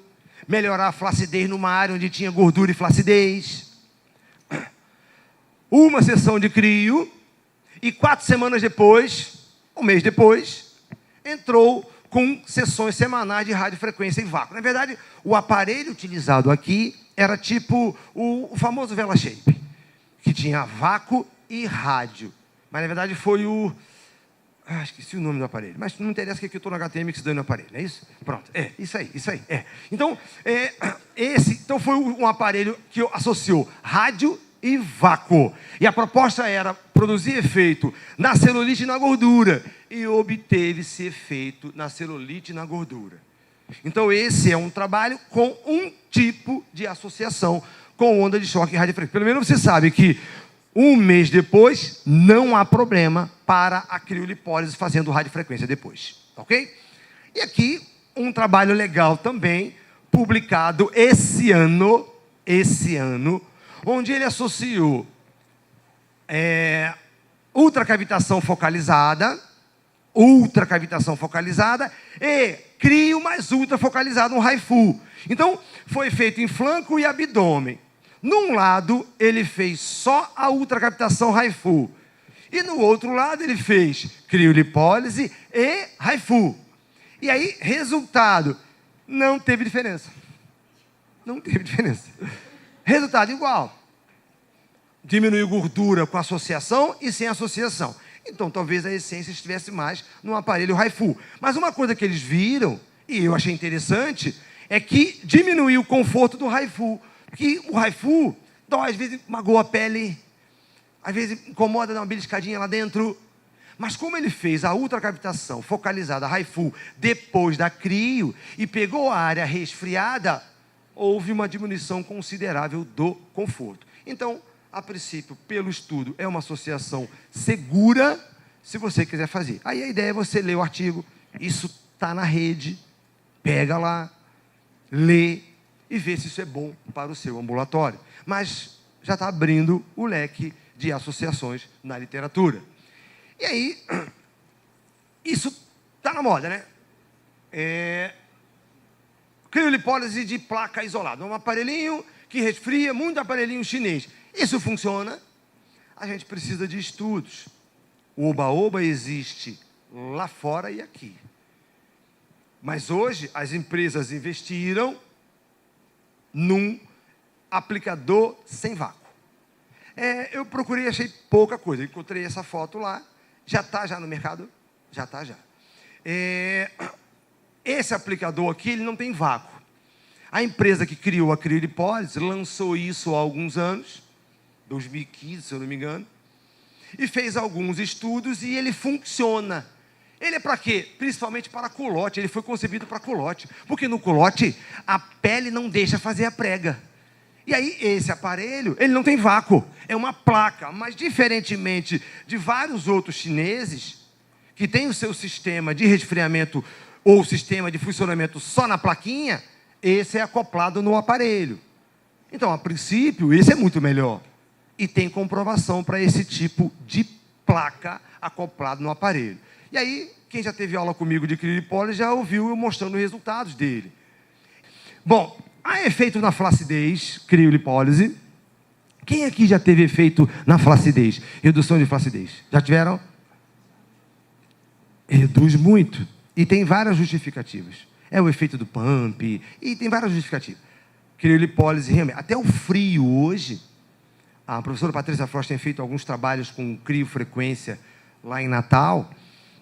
Speaker 2: melhorar a flacidez numa área onde tinha gordura e flacidez. Uma sessão de crio e 4 semanas depois, um mês depois, entrou com sessões semanais de radiofrequência em vácuo. Na verdade, o aparelho utilizado aqui era tipo o famoso Vela Shape, que tinha vácuo e rádio. Mas, na verdade, foi esqueci o nome do aparelho. Mas não interessa que aqui eu estou no HTM que se dane no aparelho, não é isso? Pronto, isso aí. Então, então foi um aparelho que associou rádio e vácuo. E a proposta era produzir efeito na celulite e na gordura. E obteve esse efeito na celulite e na gordura. Então, esse é um trabalho com um tipo de associação com onda de choque e radiofrequência. Pelo menos você sabe que um mês depois, não há problema para a criolipólise fazendo radiofrequência depois. Ok? E aqui, um trabalho legal também, publicado esse ano, onde ele associou ultracavitação focalizada e crio mais ultra focalizado, um HIFU. Então, foi feito em flanco e abdômen. Num lado, ele fez só a ultracaptação HIFU. E no outro lado, ele fez criolipólise e HIFU. E aí, resultado, não teve diferença. Não teve diferença. Resultado igual. Diminuiu gordura com associação e sem associação. Então, talvez a essência estivesse mais no aparelho HIFU. Mas uma coisa que eles viram, e eu achei interessante, é que diminuiu o conforto do HIFU. Porque o HIFU dói, às vezes magoa a pele, às vezes incomoda, dá uma beliscadinha lá dentro. Mas como ele fez a ultracaptação focalizada HIFU depois da crio e pegou a área resfriada, houve uma diminuição considerável do conforto. Então, a princípio, pelo estudo, é uma associação segura, se você quiser fazer. Aí a ideia é você ler o artigo, isso está na rede, pega lá, lê e vê se isso é bom para o seu ambulatório. Mas já está abrindo o leque de associações na literatura. E aí, isso está na moda, né? Criolipólise de placa isolada. Um aparelhinho que resfria, muito aparelhinho chinês. Isso funciona? A gente precisa de estudos. O oba-oba existe lá fora e aqui. Mas hoje as empresas investiram num aplicador sem vácuo. Eu procurei, achei pouca coisa. Encontrei essa foto lá. Já está já no mercado? Já está já. Esse aplicador aqui, ele não tem vácuo. A empresa que criou a criolipólise lançou isso há alguns anos, 2015, se eu não me engano, e fez alguns estudos e ele funciona. Ele é para quê? Principalmente para culote. Ele foi concebido para culote, porque no culote a pele não deixa fazer a prega. E aí, esse aparelho, ele não tem vácuo, é uma placa, mas diferentemente de vários outros chineses, que têm o seu sistema de resfriamento ou sistema de funcionamento só na plaquinha, esse é acoplado no aparelho. Então, a princípio, esse é muito melhor. E tem comprovação para esse tipo de placa acoplado no aparelho. E aí, quem já teve aula comigo de criolipólise já ouviu eu mostrando os resultados dele. Bom, há efeito na flacidez, criolipólise. Quem aqui já teve efeito na flacidez? Redução de flacidez. Já tiveram? Reduz muito. E tem várias justificativas. É o efeito do pump, e tem várias justificativas. Criolipólise, realmente. Até o frio hoje, a professora Patrícia Frost tem feito alguns trabalhos com criofrequência lá em Natal,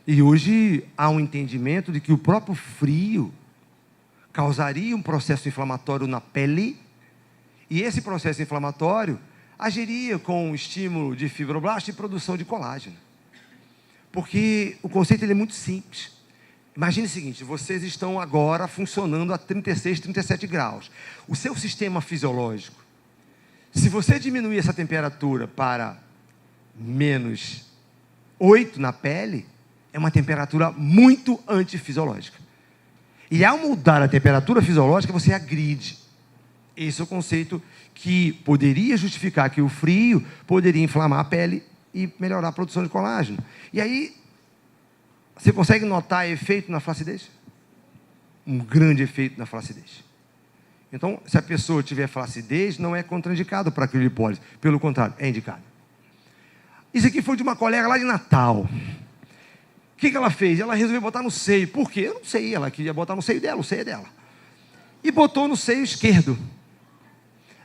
Speaker 2: e hoje há um entendimento de que o próprio frio causaria um processo inflamatório na pele, e esse processo inflamatório agiria com o estímulo de fibroblasto e produção de colágeno. Porque o conceito ele é muito simples. Imagine o seguinte, vocês estão agora funcionando a 36, 37 graus. O seu sistema fisiológico, se você diminuir essa temperatura para menos 8 na pele, é uma temperatura muito antifisiológica. E ao mudar a temperatura fisiológica, você agride. Esse é o conceito que poderia justificar que o frio poderia inflamar a pele e melhorar a produção de colágeno. E aí, você consegue notar efeito na flacidez? Um grande efeito na flacidez. Então, se a pessoa tiver flacidez, não é contraindicado para a criolipólise. Pelo contrário, é indicado. Isso aqui foi de uma colega lá de Natal. O que ela fez? Ela resolveu botar no seio. Por quê? Eu não sei. Ela queria botar no seio dela, o seio é dela. E botou no seio esquerdo.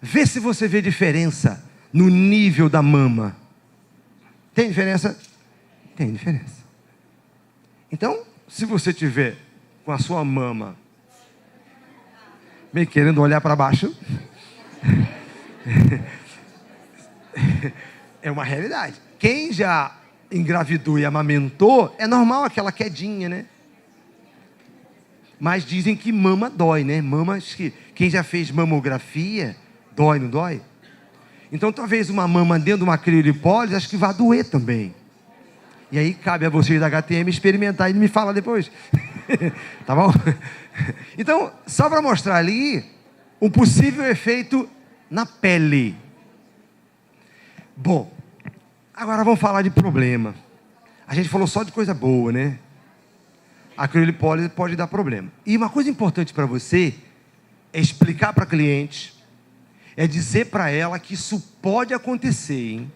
Speaker 2: Vê se você vê diferença no nível da mama. Tem diferença? Tem diferença. Então, se você tiver com a sua mama meio querendo olhar para baixo, é uma realidade. Quem já engravidou e amamentou, é normal aquela quedinha, né? Mas dizem que mama dói, né? Mamas que quem já fez mamografia, dói, não dói? Então, talvez uma mama dentro de uma criolipólise, acho que vai doer também. E aí, cabe a vocês da HTM experimentar e me fala depois. Tá bom? Então, só para mostrar ali um possível efeito na pele. Bom, agora vamos falar de problema. A gente falou só de coisa boa, né? a criolipólise pode dar problema. E uma coisa importante para você é explicar para a cliente, é dizer para ela que isso pode acontecer, hein?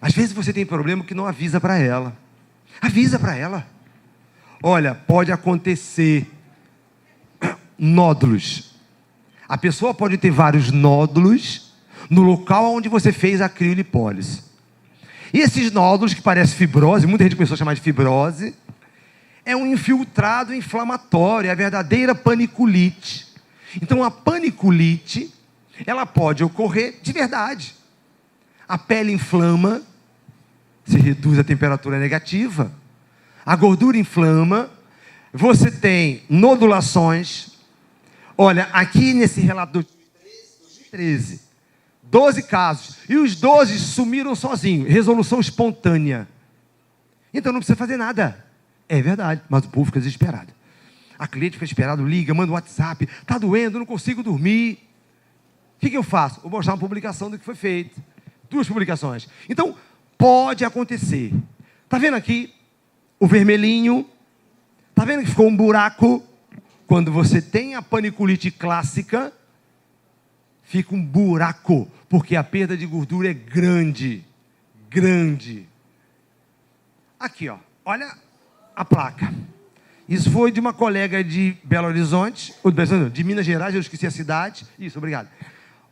Speaker 2: Às vezes você tem problema que não avisa para ela. Avisa para ela. Olha, pode acontecer nódulos. A pessoa pode ter vários nódulos no local onde você fez a criolipólise. E esses nódulos que parecem fibrose, muita gente começou a chamar de fibrose, é um infiltrado inflamatório, é a verdadeira paniculite. Então a paniculite, ela pode ocorrer de verdade. A pele inflama, se reduz a temperatura negativa, a gordura inflama, você tem nodulações. Olha, aqui nesse relato de 2013, 12 casos, e os 12 sumiram sozinhos, resolução espontânea. Então não precisa fazer nada. É verdade, mas o povo fica desesperado. A cliente fica desesperada, liga, manda um WhatsApp, está doendo, não consigo dormir. O que eu faço? Vou mostrar uma publicação do que foi feito. 2 publicações. Então, pode acontecer. Está vendo aqui o vermelhinho? Está vendo que ficou um buraco? Quando você tem a paniculite clássica, fica um buraco, porque a perda de gordura é grande. Grande. Aqui, ó. Olha a placa. Isso foi de uma colega de Belo Horizonte, ou de Minas Gerais, eu esqueci a cidade. Isso, obrigado.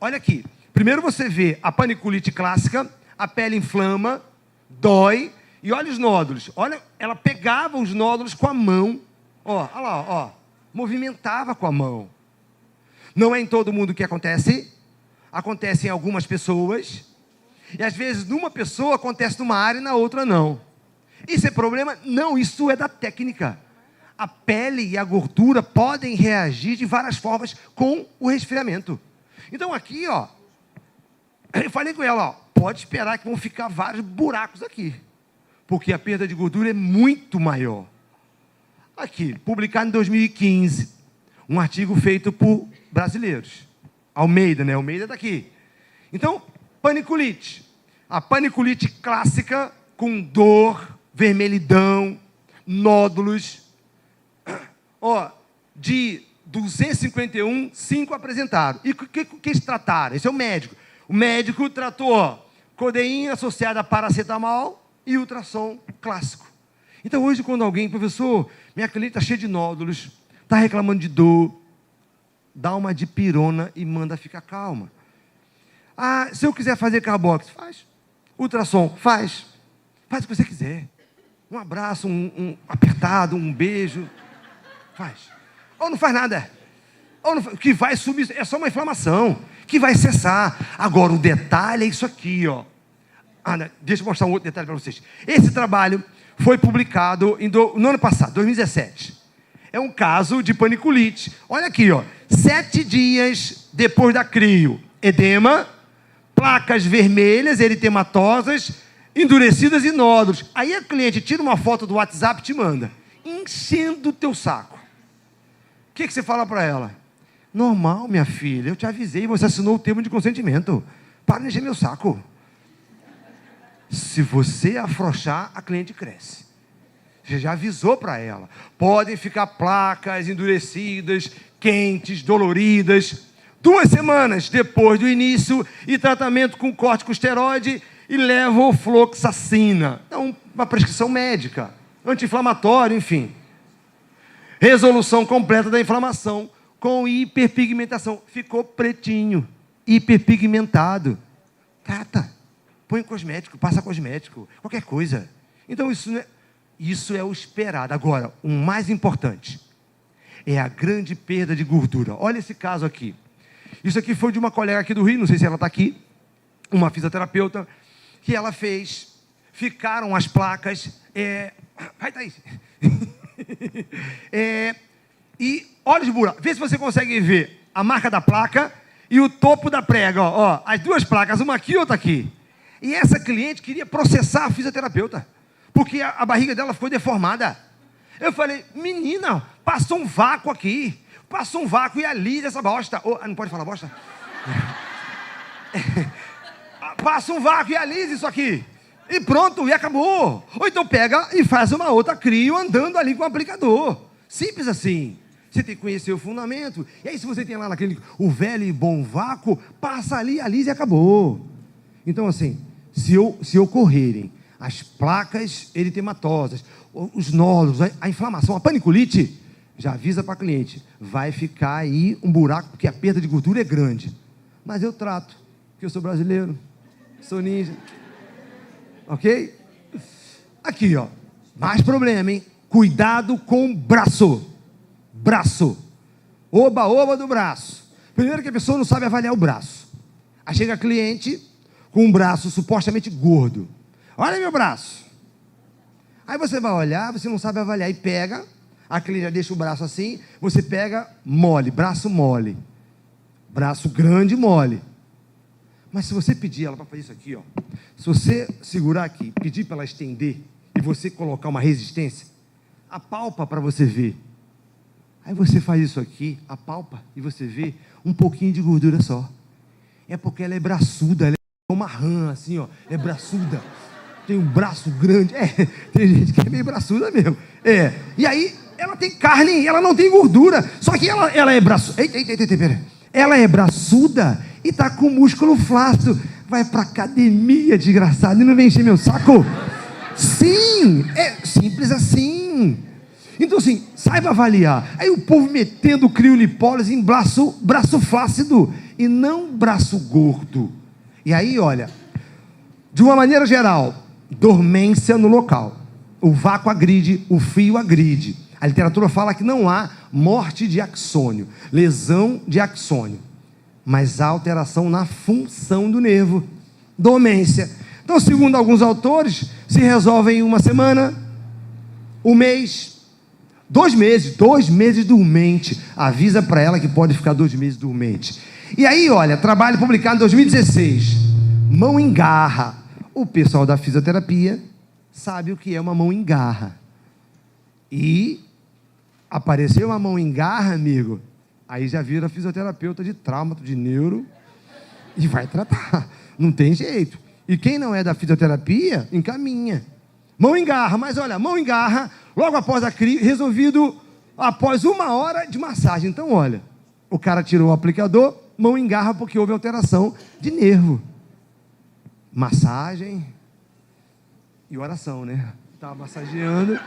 Speaker 2: Olha aqui. Primeiro você vê a paniculite clássica, a pele inflama, dói, e olha os nódulos. Olha, ela pegava os nódulos com a mão. Ó, olha lá, ó. Movimentava com a mão. Não é em todo mundo que acontece. Acontece em algumas pessoas. E às vezes numa pessoa acontece numa área e na outra não. Isso é problema? Não, isso é da técnica. A pele e a gordura podem reagir de várias formas com o resfriamento. Então aqui, ó, eu falei com ela, ó, pode esperar que vão ficar vários buracos aqui, porque a perda de gordura é muito maior. Aqui, publicado em 2015, um artigo feito por brasileiros. Almeida, né? Almeida está aqui. Então, paniculite. A paniculite clássica com dor, vermelhidão, nódulos. Ó, de 251, 5 apresentaram. E o que eles trataram? Esse é o médico. O médico tratou, ó, codeína associada a paracetamol e ultrassom clássico. Então hoje quando alguém, professor, minha cliente está cheia de nódulos, está reclamando de dor, dá uma dipirona e manda ficar calma. Ah, se eu quiser fazer carbox, faz. Ultrassom, faz. Faz o que você quiser. Um abraço, um apertado, um beijo. Faz. Ou não faz nada. Ou não, que vai subir, é só uma inflamação, que vai cessar. Agora, o detalhe é isso aqui, ó. Deixa eu mostrar um outro detalhe para vocês. Esse trabalho foi publicado no ano passado, 2017. É um caso de paniculite. Olha aqui, ó. 7 dias depois da crio. Edema, placas vermelhas, eritematosas, endurecidas e nódulos. Aí a cliente tira uma foto do WhatsApp e te manda, enchendo o teu saco. O que você fala para ela? Normal, minha filha, eu te avisei, você assinou o termo de consentimento. Para de encher meu saco. Se você afrouxar, a cliente cresce. Você já avisou para ela. Podem ficar placas endurecidas, quentes, doloridas. 2 semanas depois do início e tratamento com corticosteroide e levofloxacina. Então, uma prescrição médica, anti-inflamatório, enfim. Resolução completa da inflamação com hiperpigmentação. Ficou pretinho, hiperpigmentado. Trata, põe cosmético, passa cosmético, qualquer coisa. Então isso é o esperado. Agora, o mais importante é a grande perda de gordura. Olha esse caso aqui. Isso aqui foi de uma colega aqui do Rio, não sei se ela está aqui, uma fisioterapeuta, que ela fez. Ficaram as placas. Vai, Thaís. E olha os buracos. Vê se você consegue ver a marca da placa e o topo da prega. Ó, as 2 placas, uma aqui e outra aqui. E essa cliente queria processar a fisioterapeuta, porque a barriga dela ficou deformada. Eu falei, menina, passou um vácuo aqui. Passou um vácuo e alisa essa bosta. Não pode falar bosta? Passa um vácuo e alisa isso aqui. E pronto, e acabou. Ou então pega e faz uma outra crio andando ali com o aplicador. Simples assim. Você tem que conhecer o fundamento. E aí se você tem lá naquele, o velho e bom vácuo, passa ali, alisa e acabou. Então assim, se ocorrerem as placas eritematosas, os nódulos, a inflamação, a paniculite, já avisa para cliente, vai ficar aí um buraco, porque a perda de gordura é grande. Mas eu trato, porque eu sou brasileiro, sou ninja. Ok? Aqui, ó. Mais problema, hein? Cuidado com braço. Braço. Oba, oba do braço. Primeiro que a pessoa não sabe avaliar o braço. Aí chega cliente com um braço supostamente gordo. Olha meu braço. Aí você vai olhar, você não sabe avaliar e pega. A cliente já deixa o braço assim. Você pega mole, braço mole. Braço grande mole. Mas se você pedir ela para fazer isso aqui, ó, se você segurar aqui, pedir para ela estender e você colocar uma resistência, apalpa para você ver. Aí você faz isso aqui, apalpa e você vê um pouquinho de gordura só. É porque ela é braçuda, ela é uma rã assim, ó, é braçuda. Tem um braço grande, tem gente que é meio braçuda mesmo. E aí ela tem carne, ela não tem gordura, só que ela é braçuda. Pera. Ela é braçuda e está com músculo flácido. Vai para academia, desgraçado, e não vem encher meu saco. Sim, é simples assim. Então assim, saiba avaliar. Aí o povo metendo criolipólise em braço flácido e não braço gordo. E aí, olha, de uma maneira geral, dormência no local. O vácuo agride, o fio agride. A literatura fala que não há morte de axônio, lesão de axônio, mas há alteração na função do nervo, dormência. Então, segundo alguns autores, se resolve em uma semana, um mês, 2 meses, 2 meses dormente. Avisa para ela que pode ficar 2 meses dormente. E aí, olha, trabalho publicado em 2016, mão em garra. O pessoal da fisioterapia sabe o que é uma mão em garra. E apareceu uma mão em garra, amigo, aí já vira fisioterapeuta de trauma, de neuro, e vai tratar. Não tem jeito. E quem não é da fisioterapia, encaminha. Mão em garra, mas olha, mão em garra, logo após a crise, resolvido após 1 hora de massagem. Então, olha, o cara tirou o aplicador, mão em garra, porque houve alteração de nervo. Massagem e oração, né? Tá massageando.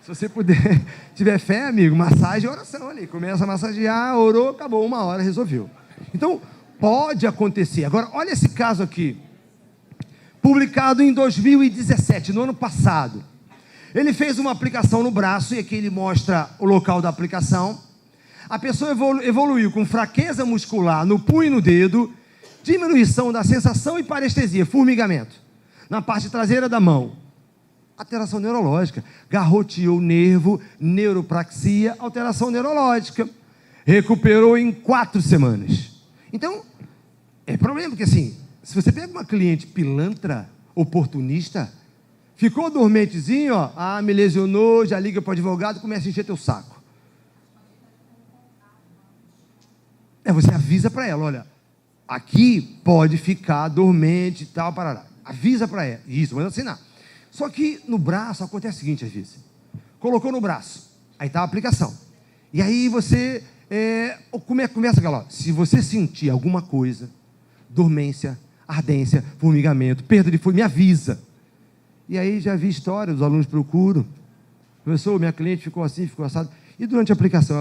Speaker 2: Se você puder, tiver fé, amigo, massagem e oração ali. Começa a massagear, orou, acabou, 1 hora, resolveu. Então, pode acontecer. Agora, olha esse caso aqui. Publicado em 2017, no ano passado. Ele fez uma aplicação no braço, e aqui ele mostra o local da aplicação. A pessoa evoluiu com fraqueza muscular no punho e no dedo, diminuição da sensação e parestesia, formigamento, na parte traseira da mão. Alteração neurológica, garroteou o nervo, neuropraxia, alteração neurológica, recuperou em 4 semanas. Então, é problema, porque assim, se você pega uma cliente pilantra, oportunista, ficou dormentezinho, ó, me lesionou, já liga para o advogado, começa a encher teu saco. Você avisa para ela, olha, aqui pode ficar dormente e tal, parará. Avisa para ela, isso, manda assinar. Só que no braço acontece o seguinte, às vezes. Colocou no braço, aí está a aplicação. E aí você começa aquela, se você sentir alguma coisa, dormência, ardência, formigamento, perda de fôlego, me avisa. E aí já vi história, os alunos procuram. Professor, minha cliente ficou assim, ficou assado. E durante a aplicação,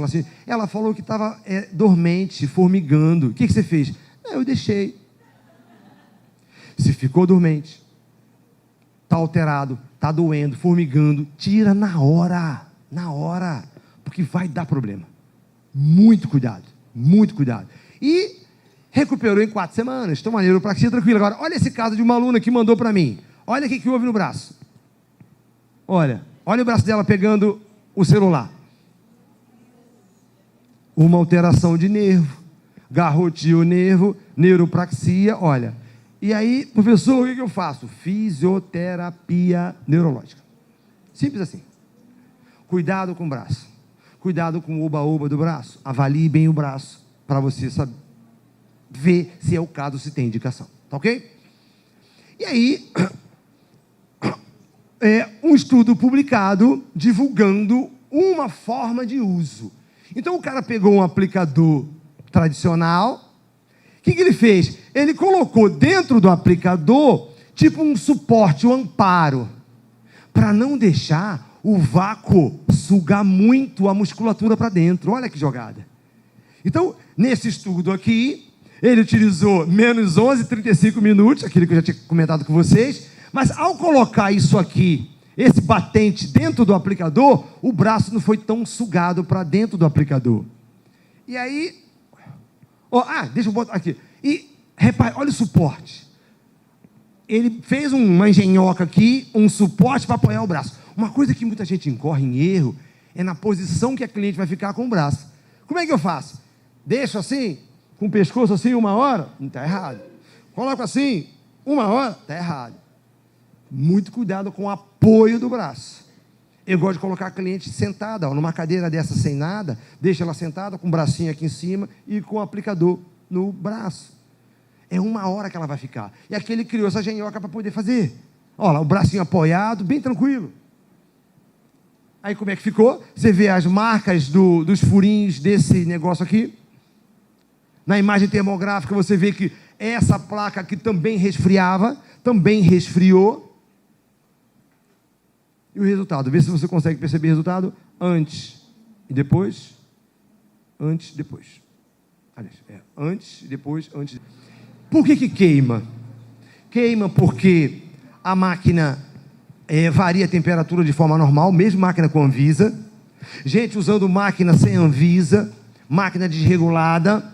Speaker 2: ela falou que estava dormente, formigando. O que você fez? Eu deixei. Se ficou dormente, está alterado, está doendo, formigando, tira na hora, porque vai dar problema. Muito cuidado. E recuperou em 4 semanas, então neuropraxia tranquila. Agora, olha esse caso de uma aluna que mandou para mim. Olha o que houve no braço. Olha o braço dela pegando o celular. Uma alteração de nervo, garroteou o nervo, neuropraxia, olha. E aí, professor, o que eu faço? Fisioterapia neurológica. Simples assim. Cuidado com o braço. Cuidado com o oba-oba do braço. Avalie bem o braço, para você saber, ver se é o caso, se tem indicação. Tá ok? E aí, um estudo publicado divulgando uma forma de uso. Então, o cara pegou um aplicador tradicional. O que ele fez? Ele colocou dentro do aplicador, tipo um suporte, um amparo, para não deixar o vácuo sugar muito a musculatura para dentro. Olha que jogada. Então, nesse estudo aqui, ele utilizou menos 11,35 minutos, aquilo que eu já tinha comentado com vocês, mas ao colocar isso aqui, esse batente dentro do aplicador, o braço não foi tão sugado para dentro do aplicador. E aí, deixa eu botar aqui. E, repare, olha o suporte. Ele fez uma engenhoca aqui, um suporte para apoiar o braço. Uma coisa que muita gente incorre em erro é na posição que a cliente vai ficar com o braço. Como é que eu faço? Deixo assim, com o pescoço assim 1 hora? Não está errado. Coloco assim, 1 hora? Está errado. Muito cuidado com o apoio do braço. Eu gosto de colocar a cliente sentada, numa cadeira dessa sem nada, deixa ela sentada com o bracinho aqui em cima e com o aplicador no braço. É 1 hora que ela vai ficar. E aqui ele criou essa genhoca para poder fazer. Olha lá, o bracinho apoiado, bem tranquilo. Aí como é que ficou? Você vê as marcas dos furinhos desse negócio aqui. Na imagem termográfica você vê que essa placa aqui também resfriava, também resfriou. E o resultado? Vê se você consegue perceber o resultado antes e depois. Antes e depois. Aliás, antes e depois, antes. Por que queima? Queima porque a máquina varia a temperatura de forma normal, mesmo máquina com Anvisa. Gente usando máquina sem Anvisa, máquina desregulada.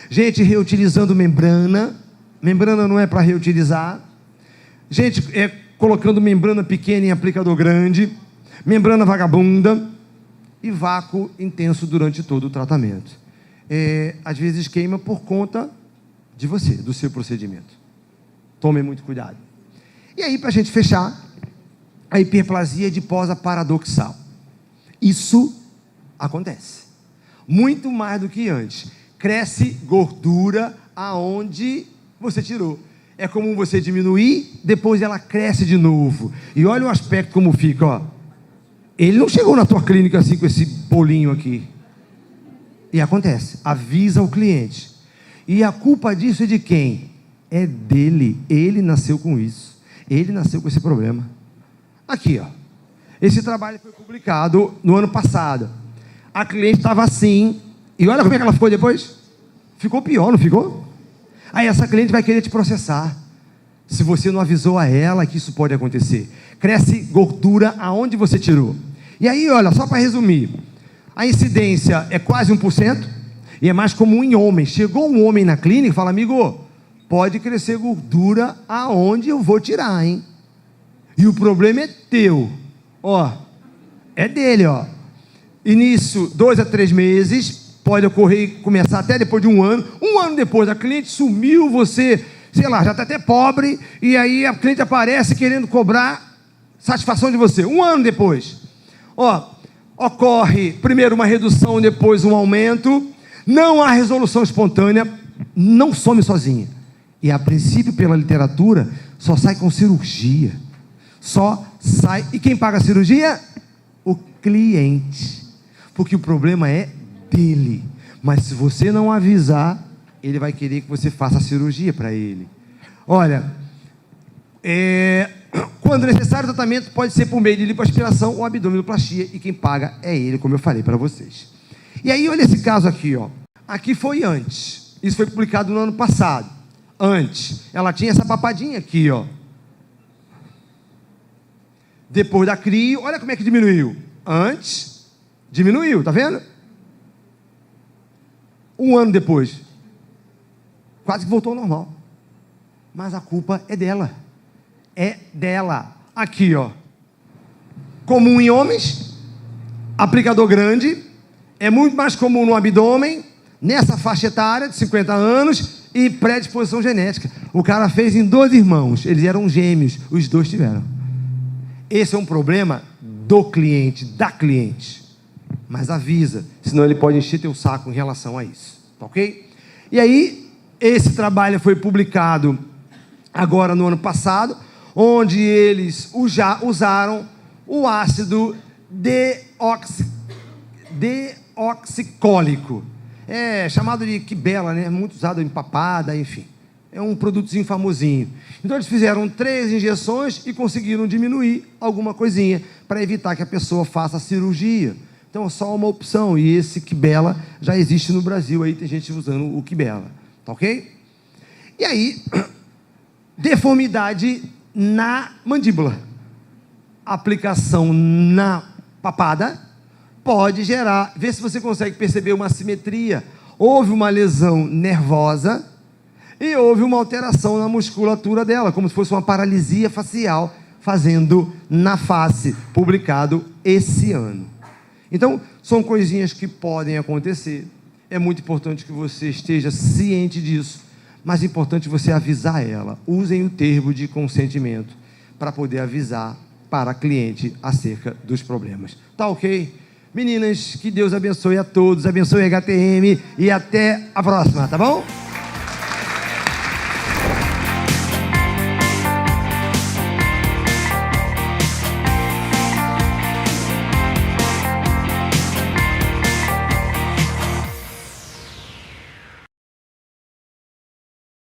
Speaker 2: Gente reutilizando membrana. Membrana não é para reutilizar. Gente colocando membrana pequena em aplicador grande. Membrana vagabunda. E vácuo intenso durante todo o tratamento. Às vezes queima por conta de você, do seu procedimento. Tome muito cuidado. E aí, para a gente fechar, a hiperplasia adiposa paradoxal. Isso acontece. Muito mais do que antes. Cresce gordura aonde você tirou. É comum você diminuir, depois ela cresce de novo. E olha o aspecto como fica, ó. Ele não chegou na tua clínica assim com esse bolinho aqui. E acontece. Avisa o cliente. E a culpa disso é de quem? É dele. Ele nasceu com isso. Ele nasceu com esse problema. Aqui, ó. Esse trabalho foi publicado no ano passado. A cliente estava assim. E olha como é que ela ficou depois. Ficou pior, não ficou? Aí essa cliente vai querer te processar. Se você não avisou a ela que isso pode acontecer. Cresce gordura aonde você tirou. E aí, olha, só para resumir. A incidência é quase 1%. E é mais comum em homens. Chegou um homem na clínica e fala, amigo, pode crescer gordura aonde eu vou tirar, hein? E o problema é teu. Ó, é dele, ó. Início, 2 a 3 meses, pode ocorrer e começar até depois de 1 ano. 1 ano depois, a cliente sumiu, você, sei lá, já está até pobre, e aí a cliente aparece querendo cobrar satisfação de você. 1 ano depois. Ó, ocorre primeiro uma redução, depois um aumento. Não há resolução espontânea, não some sozinha. E a princípio, pela literatura, só sai com cirurgia. Só sai. E quem paga a cirurgia? O cliente. Porque o problema é dele. Mas se você não avisar, ele vai querer que você faça a cirurgia para ele. Olha, quando necessário, o tratamento pode ser por meio de lipoaspiração ou abdominoplastia. E quem paga é ele, como eu falei para vocês. E aí, olha esse caso aqui, ó. Aqui foi antes. Isso foi publicado no ano passado. Antes. Ela tinha essa papadinha aqui, ó. Depois da crio, olha como é que diminuiu. Antes, diminuiu, tá vendo? 1 ano depois, quase que voltou ao normal. Mas a culpa é dela. É dela. Aqui, ó. Comum em homens. Aplicador grande. É muito mais comum no abdômen, nessa faixa etária de 50 anos e predisposição genética. O cara fez em 2 irmãos, eles eram gêmeos, os 2 tiveram. Esse é um problema do cliente, da cliente. Mas avisa, senão ele pode encher teu saco em relação a isso, tá ok? E aí, esse trabalho foi publicado agora no ano passado, onde eles usaram o ácido deoxicólico, chamado de quibela, né? Muito usado em papada, enfim. É um produtozinho famosinho. Então eles fizeram 3 injeções e conseguiram diminuir alguma coisinha para evitar que a pessoa faça a cirurgia. Então é só uma opção, e esse quibela já existe no Brasil, aí tem gente usando o quibela, tá ok? E aí, deformidade na mandíbula. Aplicação na papada pode gerar, vê se você consegue perceber uma assimetria. Houve uma lesão nervosa e houve uma alteração na musculatura dela, como se fosse uma paralisia facial, fazendo na face, publicado esse ano. Então, são coisinhas que podem acontecer. É muito importante que você esteja ciente disso, mas é importante você avisar ela. Usem o termo de consentimento para poder avisar para a cliente acerca dos problemas. Tá ok? Meninas, que Deus abençoe a todos, abençoe a HTM e até a próxima, tá bom?